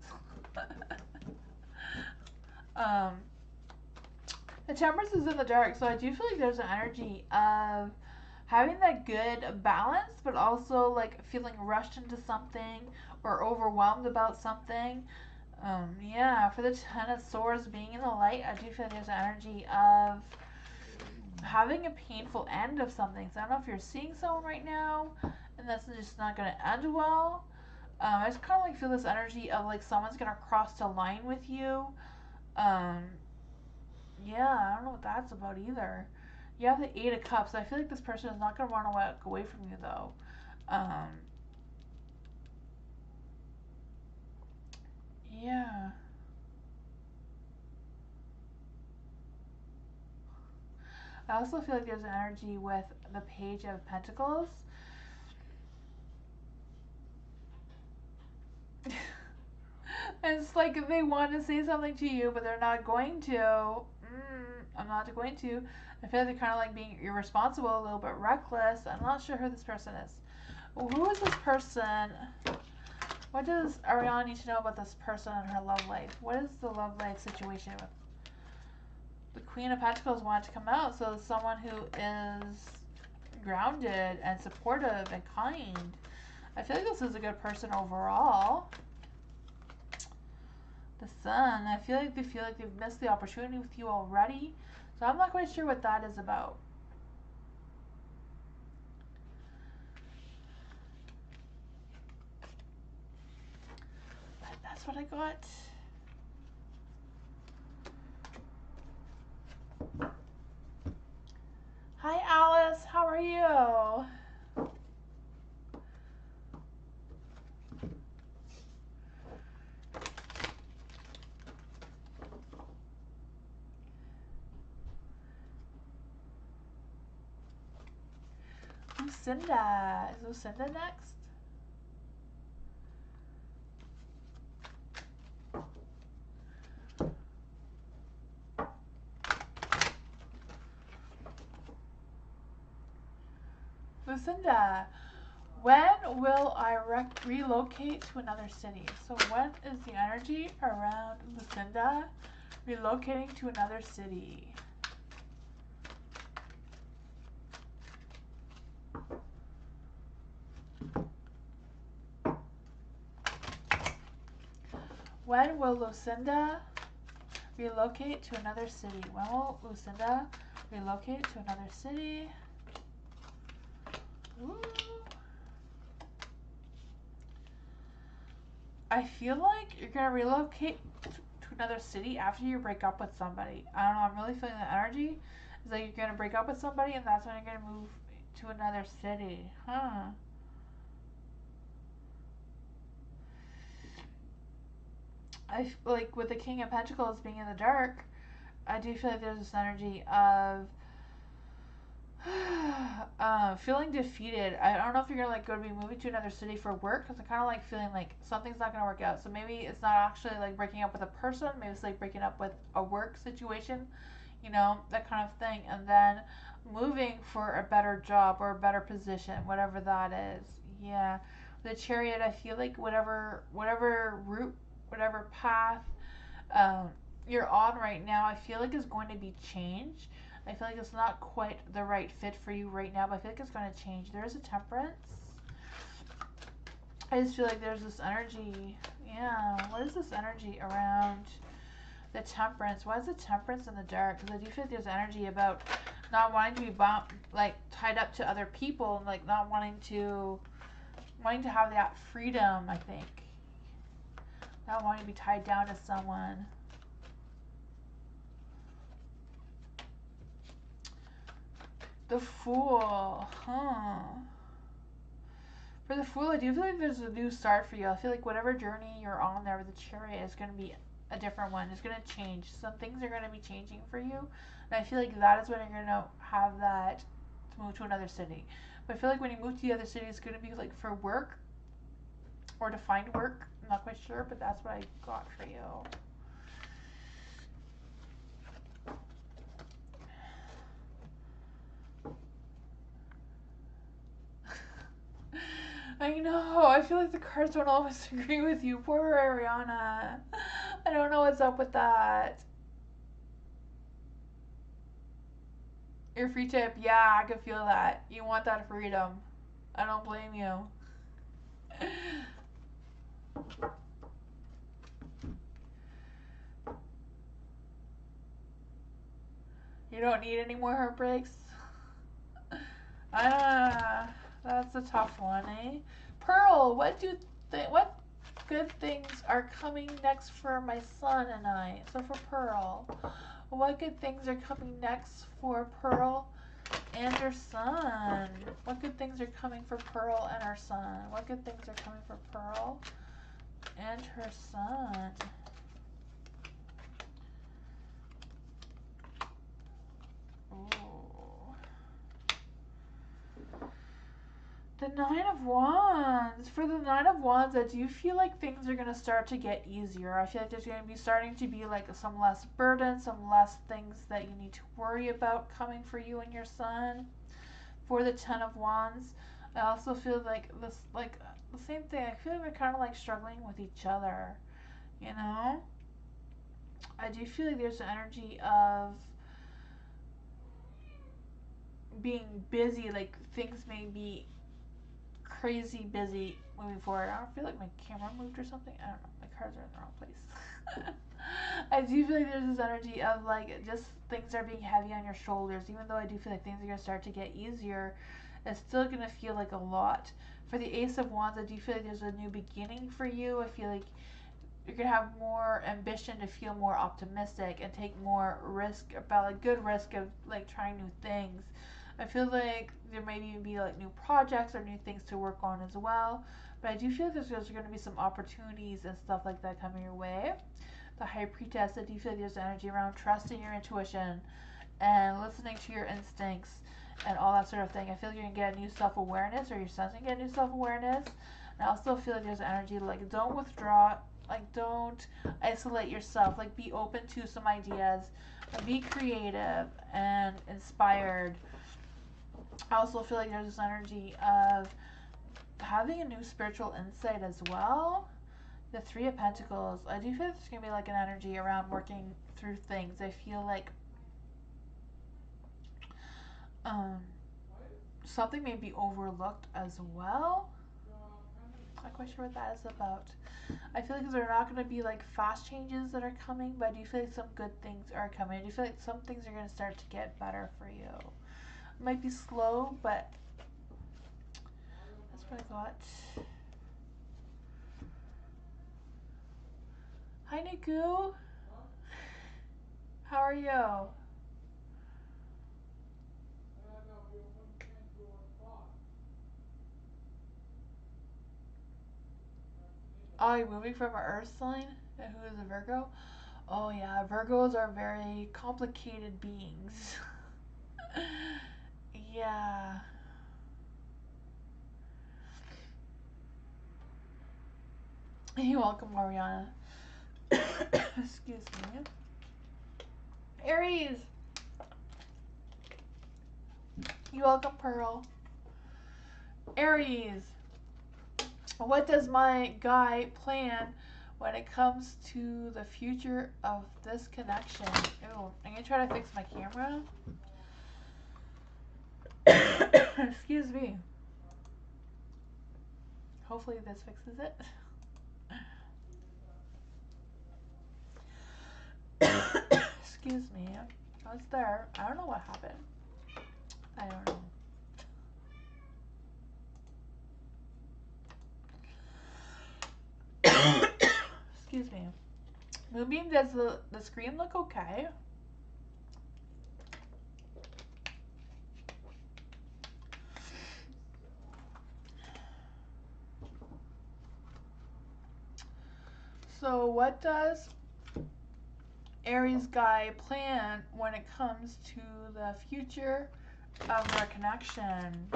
The Temperance is in the dark, so I do feel like there's an energy of having that good balance, but also like feeling rushed into something or overwhelmed about something. Yeah, for the Ten of Swords being in the light, I do feel like there's an energy of having a painful end of something. So I don't know if you're seeing someone right now and that's just not going to end well. I just kind of like feel this energy of like someone's going to cross the line with you. Yeah, I don't know what that's about either. You have the Eight of Cups. I feel like this person is not going to want to walk away from you though. Yeah. I also feel like there's an energy with the Page of Pentacles. It's like they want to say something to you, but they're not going to. I'm not going to. I feel like they're kind of like being irresponsible, a little bit reckless. I'm not sure who this person is. Who is this person? What does Ariana need to know about this person and her love life? What is the love life situation with the Queen of Pentacles? Want to come out, so someone who is grounded and supportive and kind. I feel like this is a good person overall. The Sun. I feel like they've missed the opportunity with you already. So I'm not quite sure what that is about. But that's what I got. Hi Alice, how are you? Lucinda. Is Lucinda next? Lucinda, when will I relocate to another city? So what is the energy around Lucinda relocating to another city? When will Lucinda relocate to another city? When will Lucinda relocate to another city? Ooh. I feel like you're going to relocate to another city after you break up with somebody. I don't know, I'm really feeling the energy. It's like you're going to break up with somebody and that's when you're going to move to another city. Huh. Like with the King of Pentacles being in the dark, I do feel like there's this energy of feeling defeated. I don't know if you're gonna like go to be moving to another city for work because I'm kind of like feeling like something's not gonna work out. So maybe it's not actually like breaking up with a person. Maybe it's like breaking up with a work situation, you know, that kind of thing. And then moving for a better job or a better position, whatever that is. Yeah, the Chariot. I feel like whatever route, whatever path um, you're on right now, I feel like is going to be changed. I feel like it's not quite the right fit for you right now, but I feel like it's going to change. There is a Temperance. I just feel like there's this energy. Yeah, what is this energy around the Temperance? Why is the Temperance in the dark? Because I do feel like there's energy about not wanting to be like tied up to other people and like not wanting to have that freedom. I think not wanting to be tied down to someone. The Fool, huh? For the Fool, I do feel like there's a new start for you. I feel like whatever journey you're on there with the Chariot is going to be a different one. It's going to change. Some things are going to be changing for you. And I feel like that is when you're going to have that to move to another city. But I feel like when you move to the other city, it's going to be like for work or to find work. I'm not quite sure, but that's what I got for you. I know. I feel like the cards don't always agree with you. Poor Ariana. I don't know what's up with that. Your free tip. Yeah, I can feel that. You want that freedom. I don't blame you. You don't need any more heartbreaks? Ah, that's a tough one, eh? Pearl, what good things are coming next for my son and I? So for Pearl, what good things are coming next for Pearl and her son? What good things are coming for Pearl and her son? What good things are coming for Pearl and her son? Ooh. The Nine of Wands. For the Nine of Wands, I do feel like things are going to start to get easier. I feel like there's going to be starting to be like some less burden, some less things that you need to worry about coming for you and your son. For the Ten of Wands, I also feel like this, like the same thing. I feel like we're kind of like struggling with each other, you know? I do feel like there's an energy of being busy, like things may be crazy busy moving forward. I don't feel like my camera moved or something. I don't know. My cards are in the wrong place. I do feel like there's this energy of like just things are being heavy on your shoulders. Even though I do feel like things are going to start to get easier, it's still going to feel like a lot. For the Ace of Wands, I do feel like there's a new beginning for you. I feel like you're going to have more ambition to feel more optimistic and take more risk, about like good risk of like trying new things. I feel like there may even be like new projects or new things to work on as well. But I do feel like there's going to be some opportunities and stuff like that coming your way. The High Priestess, I do feel like there's energy around trusting your intuition and listening to your instincts and all that sort of thing. I feel like you're going to get a new self-awareness, or your son's going to get a new self-awareness. And I also feel like there's energy like don't withdraw, like don't isolate yourself, like be open to some ideas, be creative and inspired. I also feel like there's this energy of having a new spiritual insight as well. The Three of Pentacles, I do feel there's going to be like an energy around working through things. I feel like something may be overlooked as well. I'm not quite sure what that is about. I feel like there are not going to be like fast changes that are coming, but I do feel like some good things are coming. I do feel like some things are going to start to get better for you. It might be slow, but that's what I got. Hi, Niku. How are you? Oh, you're moving from an earth sign? And who is a Virgo? Oh yeah, Virgos are very complicated beings. Yeah. You're welcome, Mariana. Excuse me. Aries. You're welcome, Pearl. Aries. What does my guy plan when it comes to the future of this connection? Ew, I'm gonna try to fix my camera. Excuse me. Hopefully this fixes it. Excuse me. I was there. I don't know what happened. I don't know. Excuse me. Moonbeam, does the screen look okay? So what does Aries guy plan when it comes to the future of their connection?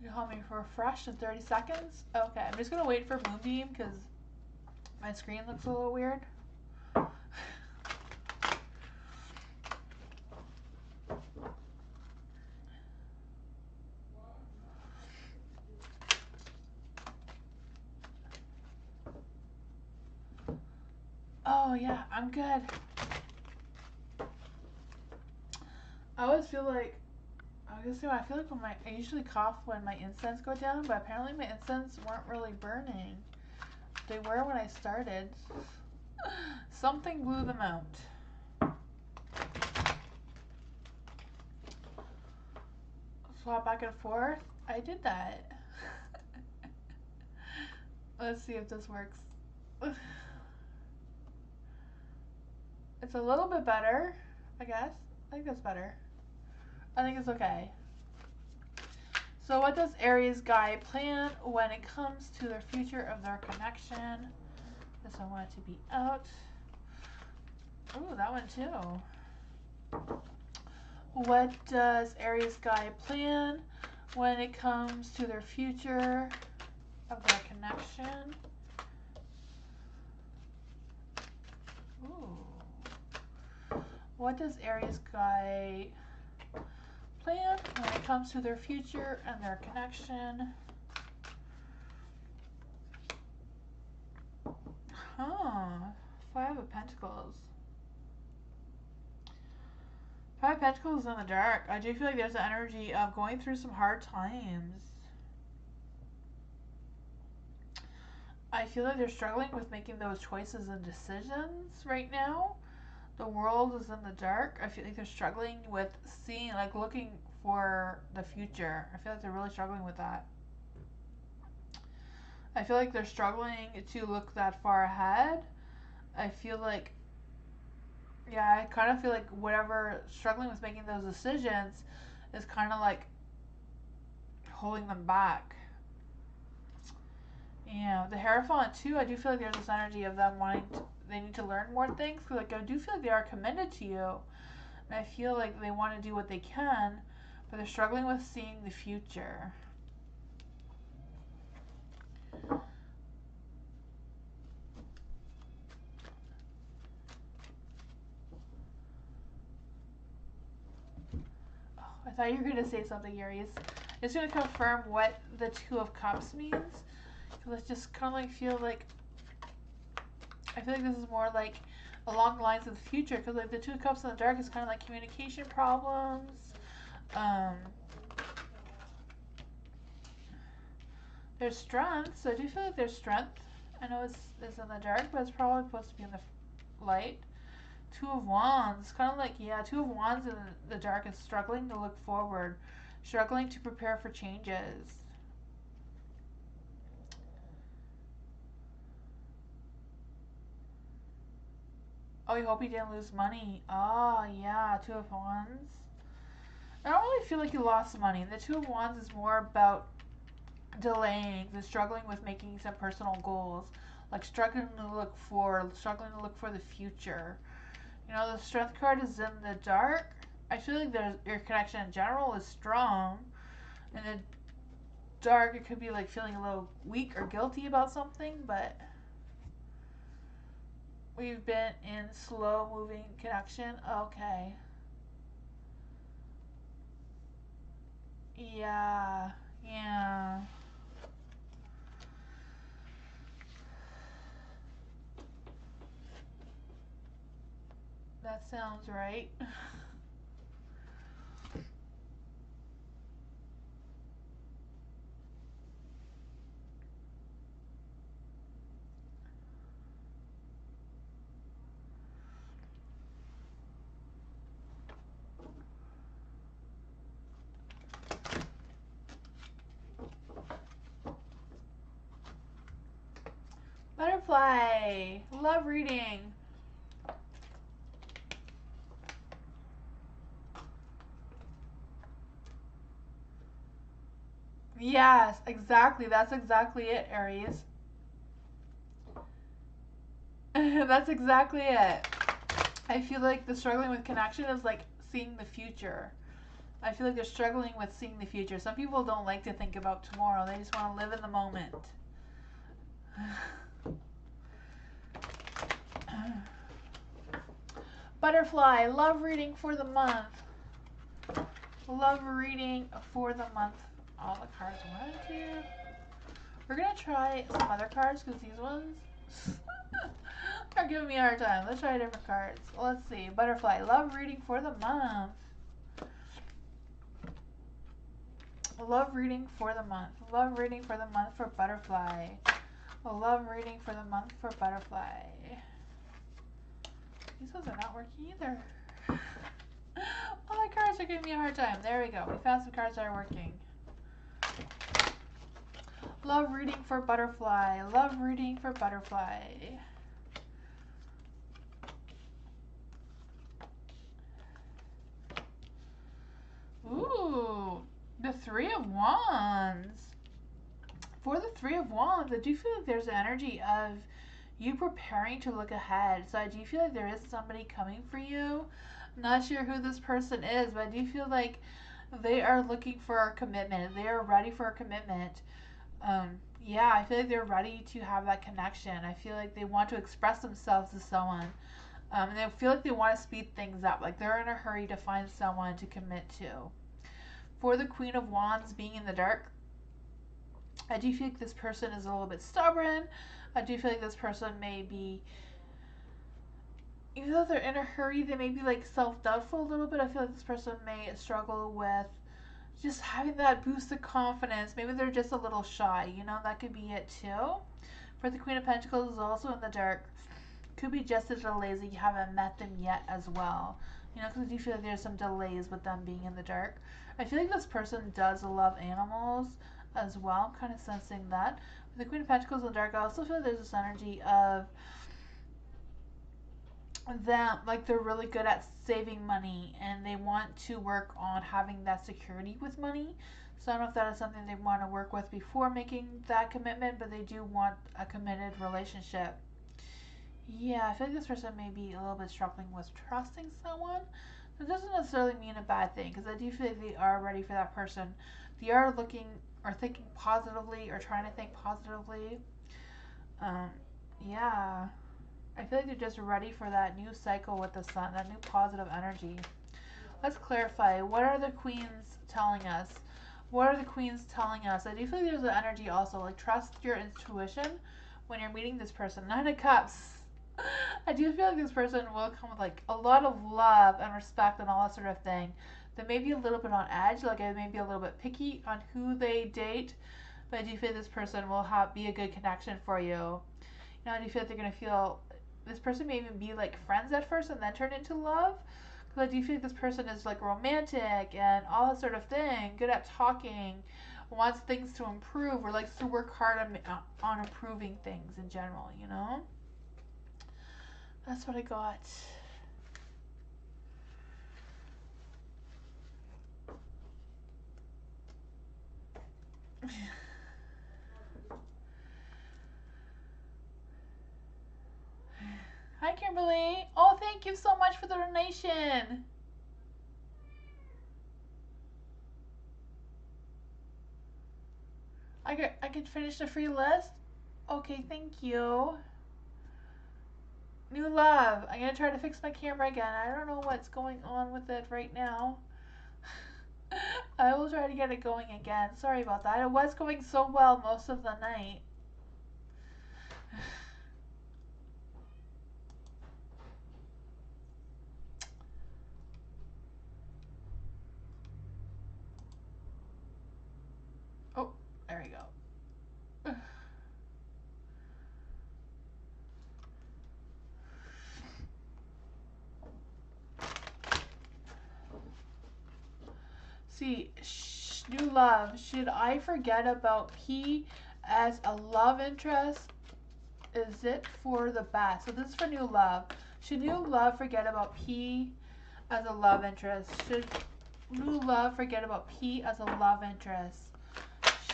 You help me refresh in 30 seconds? Okay, I'm just gonna wait for Moonbeam because my screen looks a little weird. Oh yeah, I'm good. I always feel like I feel like I usually cough when my incense go down, but apparently my incense weren't really burning. They were when I started. Something blew them out. Swap back and forth. I did that. Let's see if this works. It's a little bit better, I guess. I think that's better. I think it's okay. So what does Aries guy plan when it comes to their future of their connection? This I want it to be out. Ooh, that one too. What does Aries guy plan when it comes to their future of their connection? Ooh. What does Aries guy plan when it comes to their future and their connection? Five of Pentacles. Five of Pentacles in the dark. I do feel like there's an energy of going through some hard times. I feel like they're struggling with making those choices and decisions right now. The world is in the dark. I feel like they're struggling with seeing, like looking for the future. I feel like they're really struggling with that. I feel like they're struggling to look that far ahead. I feel like, yeah, I kind of feel like whatever struggling with making those decisions is kind of like holding them back. Yeah, the Hierophant too, I do feel like there's this energy of them wanting to, they need to learn more things. Like I do feel like they are committed to you. And I feel like they want to do what they can, but they're struggling with seeing the future. I thought you were going to say something, Aries. It's going to confirm what the Two of Cups means. Because I just kind of like feel like, I feel like this is more like along the lines of the future. Because like the Two of Cups in the dark is kind of like communication problems. There's strength. So I do feel like there's strength. I know it's in the dark, but it's probably supposed to be in the light. Two of Wands, kind of like, yeah, Two of Wands in the dark is struggling to look forward, struggling to prepare for changes. Oh, you hope you didn't lose money. Oh, yeah, Two of Wands. I don't really feel like you lost money. The Two of Wands is more about delaying, the struggling with making some personal goals, like struggling to look for the future. You know, the Strength card is in the dark. I feel like your connection in general is strong. In the dark, it could be like feeling a little weak or guilty about something, but we've been in slow moving connection. Okay. Yeah. Yeah. That sounds right. Butterfly. Love reading. Yes, exactly. That's exactly it, Aries. That's exactly it. I feel like the struggling with connection is like seeing the future. I feel like they're struggling with seeing the future. Some people don't like to think about tomorrow. They just want to live in the moment. Butterfly, love reading for the month. Love reading for the month. All the cards. 1, 2. We're going to try some other cards because these ones are giving me a hard time. Let's try different cards. Let's see. Butterfly, love reading for the month. Love reading for the month. Love reading for the month for Butterfly. Love reading for the month for Butterfly. These ones are not working either. All the cards are giving me a hard time. There we go. We found some cards that are working. Love reading for butterfly. Love reading for butterfly. Ooh, the Three of Wands. For the Three of Wands, I do feel like there's an energy of you preparing to look ahead. So I do feel like there is somebody coming for you. I'm not sure who this person is, but I do feel like they are looking for a commitment. They are ready for a commitment. Yeah, I feel like they're ready to have that connection. I feel like they want to express themselves to someone. And they feel like they want to speed things up. Like they're in a hurry to find someone to commit to. For the Queen of Wands being in the dark, I do feel like this person is a little bit stubborn. I do feel like this person may be, even though they're in a hurry, they may be like self-doubtful a little bit. I feel like this person may struggle with just having that boost of confidence. Maybe they're just a little shy, you know, that could be it too. For the Queen of Pentacles is also in the dark. Could be just as delays that you haven't met them yet as well. You know, because I do feel like there's some delays with them being in the dark. I feel like this person does love animals as well. I'm kind of sensing that. With the Queen of Pentacles in the dark, I also feel like there's this energy of them, like they're really good at saving money and they want to work on having that security with money. So I don't know if that is something they want to work with before making that commitment, but they do want a committed relationship. Yeah, I feel like this person may be a little bit struggling with trusting someone. That doesn't necessarily mean a bad thing, because I do feel like they are ready for that person. They are looking or thinking positively or trying to think positively. Yeah. I feel like they're just ready for that new cycle with the sun, that new positive energy. Let's clarify. What are the queens telling us? What are the queens telling us? I do feel like there's an energy also, like trust your intuition when you're meeting this person. Nine of Cups. I do feel like this person will come with like a lot of love and respect and all that sort of thing. They may be a little bit on edge, like I may be a little bit picky on who they date, but I do feel this person will be a good connection for you. You know, I do feel like they're gonna feel, this person may even be like friends at first and then turn into love. Because I do feel like this person is like romantic and all that sort of thing, good at talking, wants things to improve, or likes to work hard on improving things in general, you know? That's what I got. Hi, Kimberly. Oh, thank you so much for the donation. I could finish the free list? Okay, thank you. New love. I'm gonna try to fix my camera again. I don't know what's going on with it right now. I will try to get it going again. Sorry about that. It was going so well most of the night. Oh, there we go. See, new love. Should I forget about P as a love interest? Is it for the best? So this is for new love. Should new love forget about P as a love interest? Should new love forget about P as a love interest?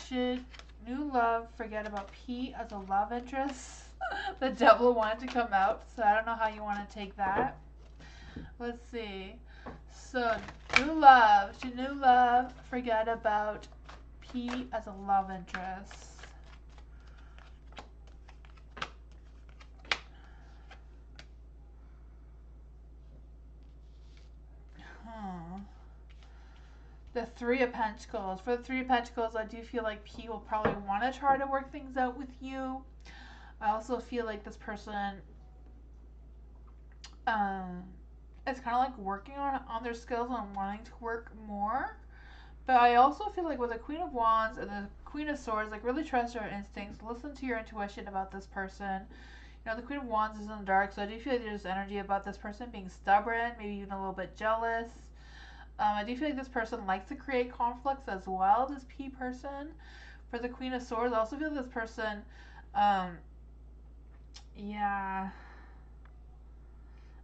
Should new love forget about P as a love interest? The devil wanted to come out, so I don't know how you want to take that. Let's see. So, new love. Should new love forget about P as a love interest? The Three of Pentacles. For the Three of Pentacles, I do feel like P will probably want to try to work things out with you. I also feel like this person is kind of like working on their skills and wanting to work more. But I also feel like with the Queen of Wands and the Queen of Swords, like really trust your instincts, listen to your intuition about this person. You know, the Queen of Wands is in the dark, so I do feel like there's energy about this person being stubborn, maybe even a little bit jealous. I do feel like this person likes to create conflicts as well, this P person. For the Queen of Swords, I also feel this person, yeah,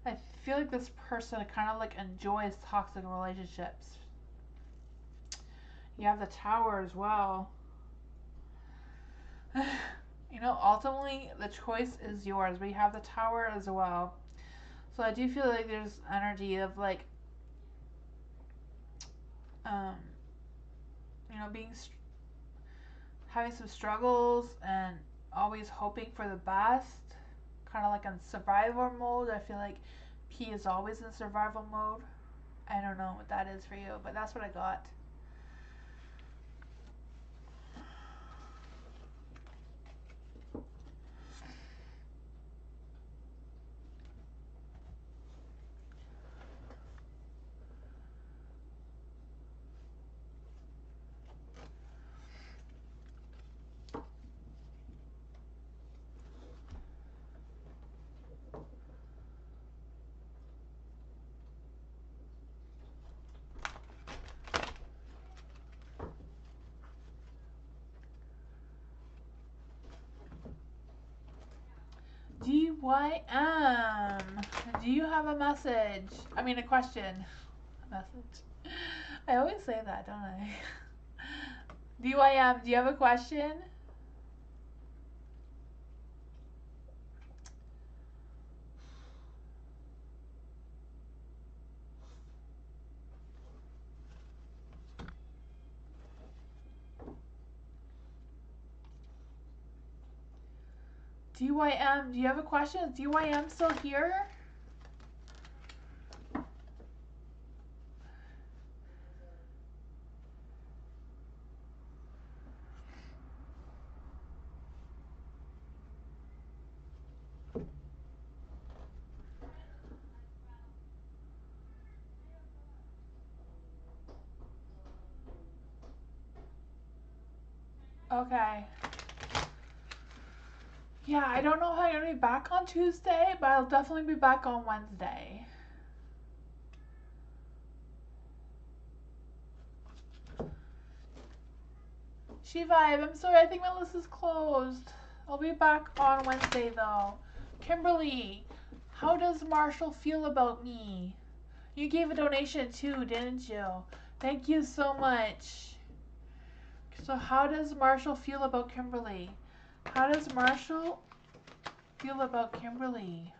I feel like this person kind of like enjoys toxic relationships. You have the Tower as well. You know, ultimately the choice is yours, but you have the Tower as well. So I do feel like there's energy of like, um, you know, having some struggles and always hoping for the best. Kind of like in survival mode. I feel like P is always in survival mode. I don't know what that is for you, but that's what I got. DYM. Do you have a message? I mean, a question. A message. I always say that, don't I? DYM, do you have a question? DYM, do you have a question? Is DYM still here? Okay. Yeah, I don't know if I'm going to be back on Tuesday, but I'll definitely be back on Wednesday. She Vibe, I'm sorry, I think my list is closed. I'll be back on Wednesday though. Kimberly, how does Marshall feel about me? You gave a donation too, didn't you? Thank you so much. So how does Marshall feel about Kimberly? How does Marshall feel about Kimberly?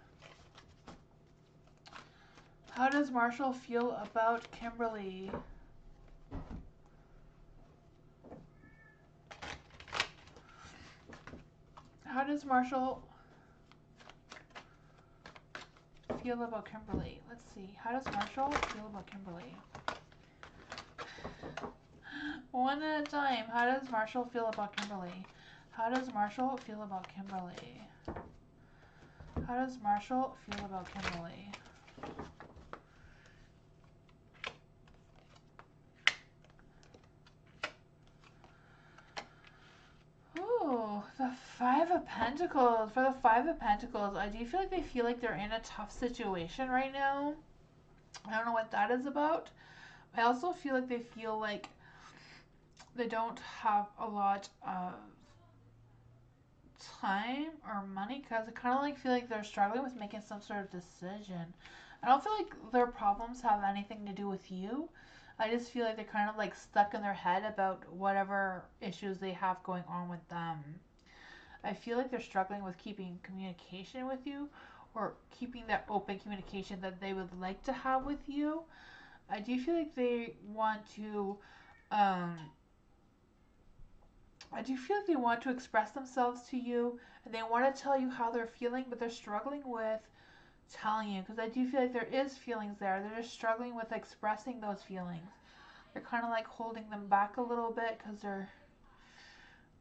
How does Marshall feel about Kimberly? How does Marshall feel about Kimberly? Let's see. How does Marshall feel about Kimberly? One at a time. How does Marshall feel about Kimberly? How does Marshall feel about Kimberly? How does Marshall feel about Kimberly? Ooh, the Five of Pentacles. For the Five of Pentacles, I do feel like they're in a tough situation right now. I don't know what that is about. I also feel like they feel like they don't have a lot of time or money because I kind of like feel like they're struggling with making some sort of decision. I don't feel like their problems have anything to do with you. I just feel like they're kind of like stuck in their head about whatever issues they have going on with them. I feel like they're struggling with keeping communication with you or keeping that open communication that they would like to have with you. I do feel like they want to um, I do feel like they want to express themselves to you and they want to tell you how they're feeling, but they're struggling with telling you because I do feel like there is feelings there. They're just struggling with expressing those feelings. They're kind of like holding them back a little bit because they're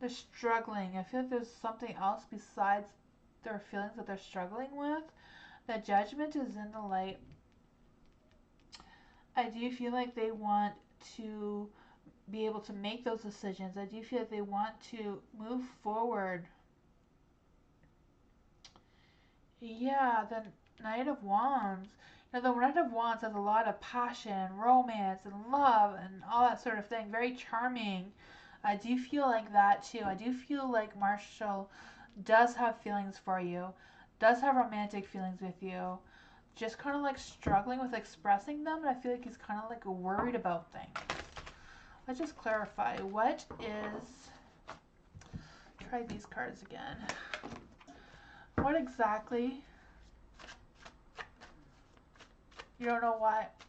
struggling. I feel like there's something else besides their feelings that they're struggling with. The Judgment is in the light. I do feel like they want to be able to make those decisions. I do feel like they want to move forward. Yeah, the Knight of Wands. You know, the Knight of Wands has a lot of passion, romance, and love, and all that sort of thing. Very charming. I do feel like that too. I do feel like Marshall does have feelings for you, does have romantic feelings with you. Just kind of like struggling with expressing them, and I feel like he's kind of like worried about things. Let's just clarify. What is. Try these cards again. What exactly. You don't know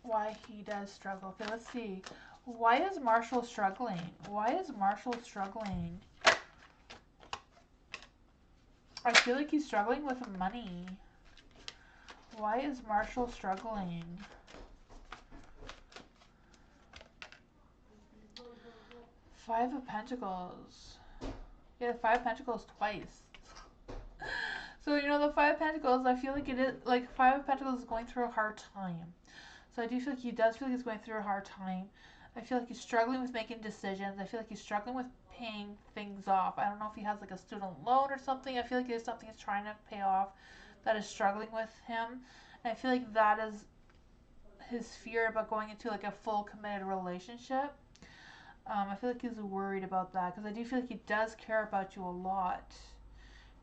why he does struggle. Okay, let's see. Why is Marshall struggling? Why is Marshall struggling? I feel like he's struggling with money. Why is Marshall struggling? Five of Pentacles. Yeah, the Five of Pentacles twice. So, you know, the Five of Pentacles, I feel like it is, like, Five of Pentacles is going through a hard time. So I do feel like he does feel like he's going through a hard time. I feel like he's struggling with making decisions. I feel like he's struggling with paying things off. I don't know if he has, like, a student loan or something. I feel like there's something he's trying to pay off that is struggling with him. And I feel like that is his fear about going into, like, a full committed relationship. I feel like he's worried about that because I do feel like he does care about you a lot.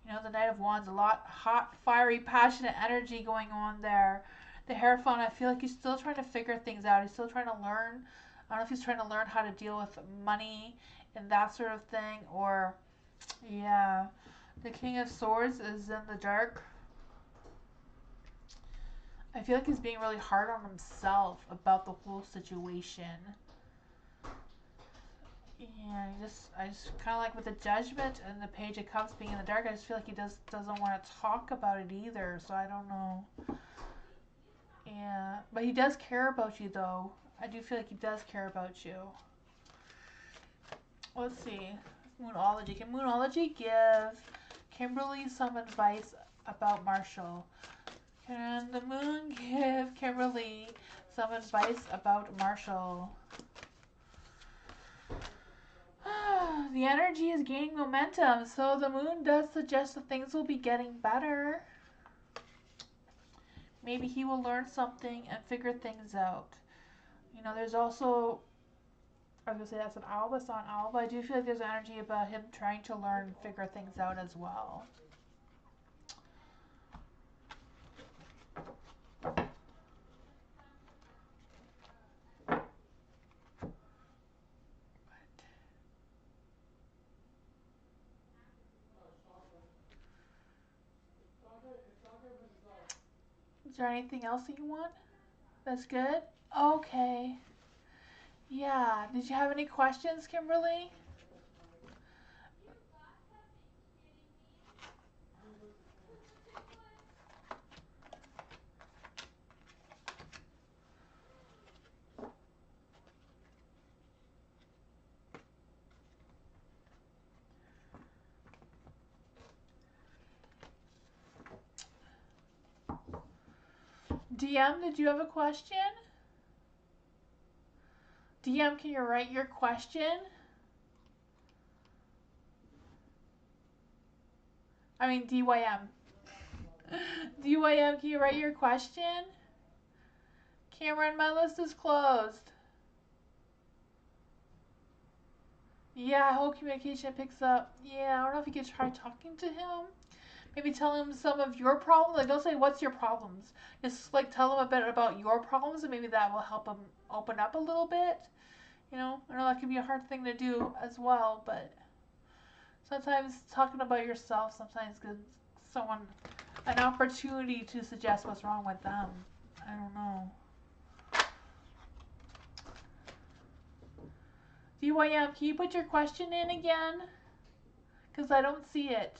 You know, the Knight of Wands, a lot hot, fiery, passionate energy going on there. The Hierophant, I feel like he's still trying to figure things out. He's still trying to learn. I don't know if he's trying to learn how to deal with money and that sort of thing. Or, yeah. The King of Swords is in the dark. I feel like he's being really hard on himself about the whole situation. Yeah, I just kind of like with the Judgment and the Page of Cups being in the dark, I just feel like he doesn't want to talk about it either, so I don't know. Yeah, but he does care about you though. I do feel like he does care about you. Let's see. Moonology. Can Moonology give Kimberly some advice about Marshall? Can the Moon give Kimberly some advice about Marshall? The energy is gaining momentum, so the Moon does suggest that things will be getting better. Maybe he will learn something and figure things out. You know, there's also, I was going to say that's an owl, but it's not an owl, but I do feel like there's energy about him trying to learn and figure things out as well. Is there anything else that you want? That's good? Okay. Yeah. Did you have any questions, Kimberly? DM, did you have a question? DM, can you write your question? I mean, DYM. DYM, can you write your question? Cameron, my list is closed. Yeah, I hope communication picks up. Yeah, I don't know if you could try talking to him. Maybe tell him some of your problems. Like, don't say, what's your problems? Just, like, tell him a bit about your problems, and maybe that will help him open up a little bit. You know, I know that can be a hard thing to do as well, but sometimes talking about yourself sometimes gives someone an opportunity to suggest what's wrong with them. I don't know. DYM, can you put your question in again? Because I don't see it.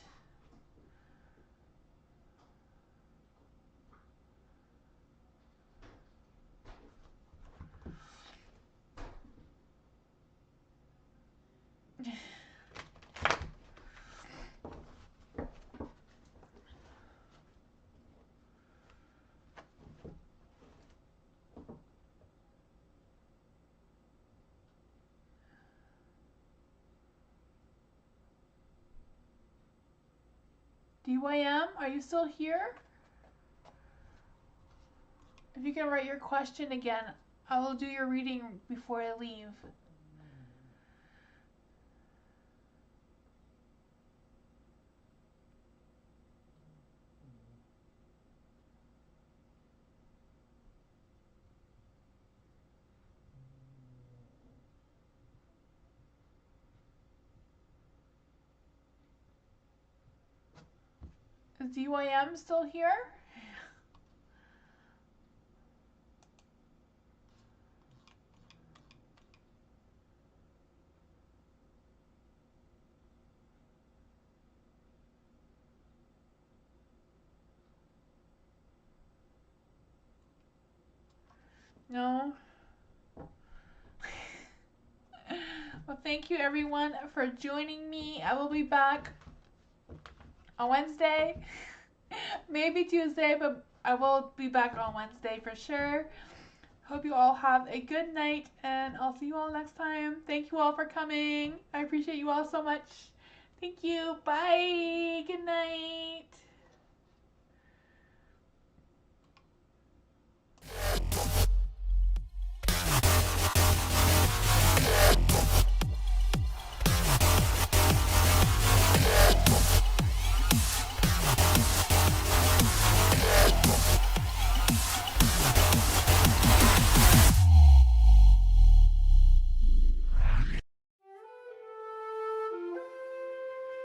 DYM, are you still here? If you can write your question again, I will do your reading before I leave. Is UIM still here? No? Well, thank you everyone for joining me. I will be back on Wednesday. Maybe Tuesday, but I will be back on Wednesday for sure. Hope you all have a good night, and I'll see you all next time. Thank you all for coming. I appreciate you all so much. Thank you. Bye. Good night.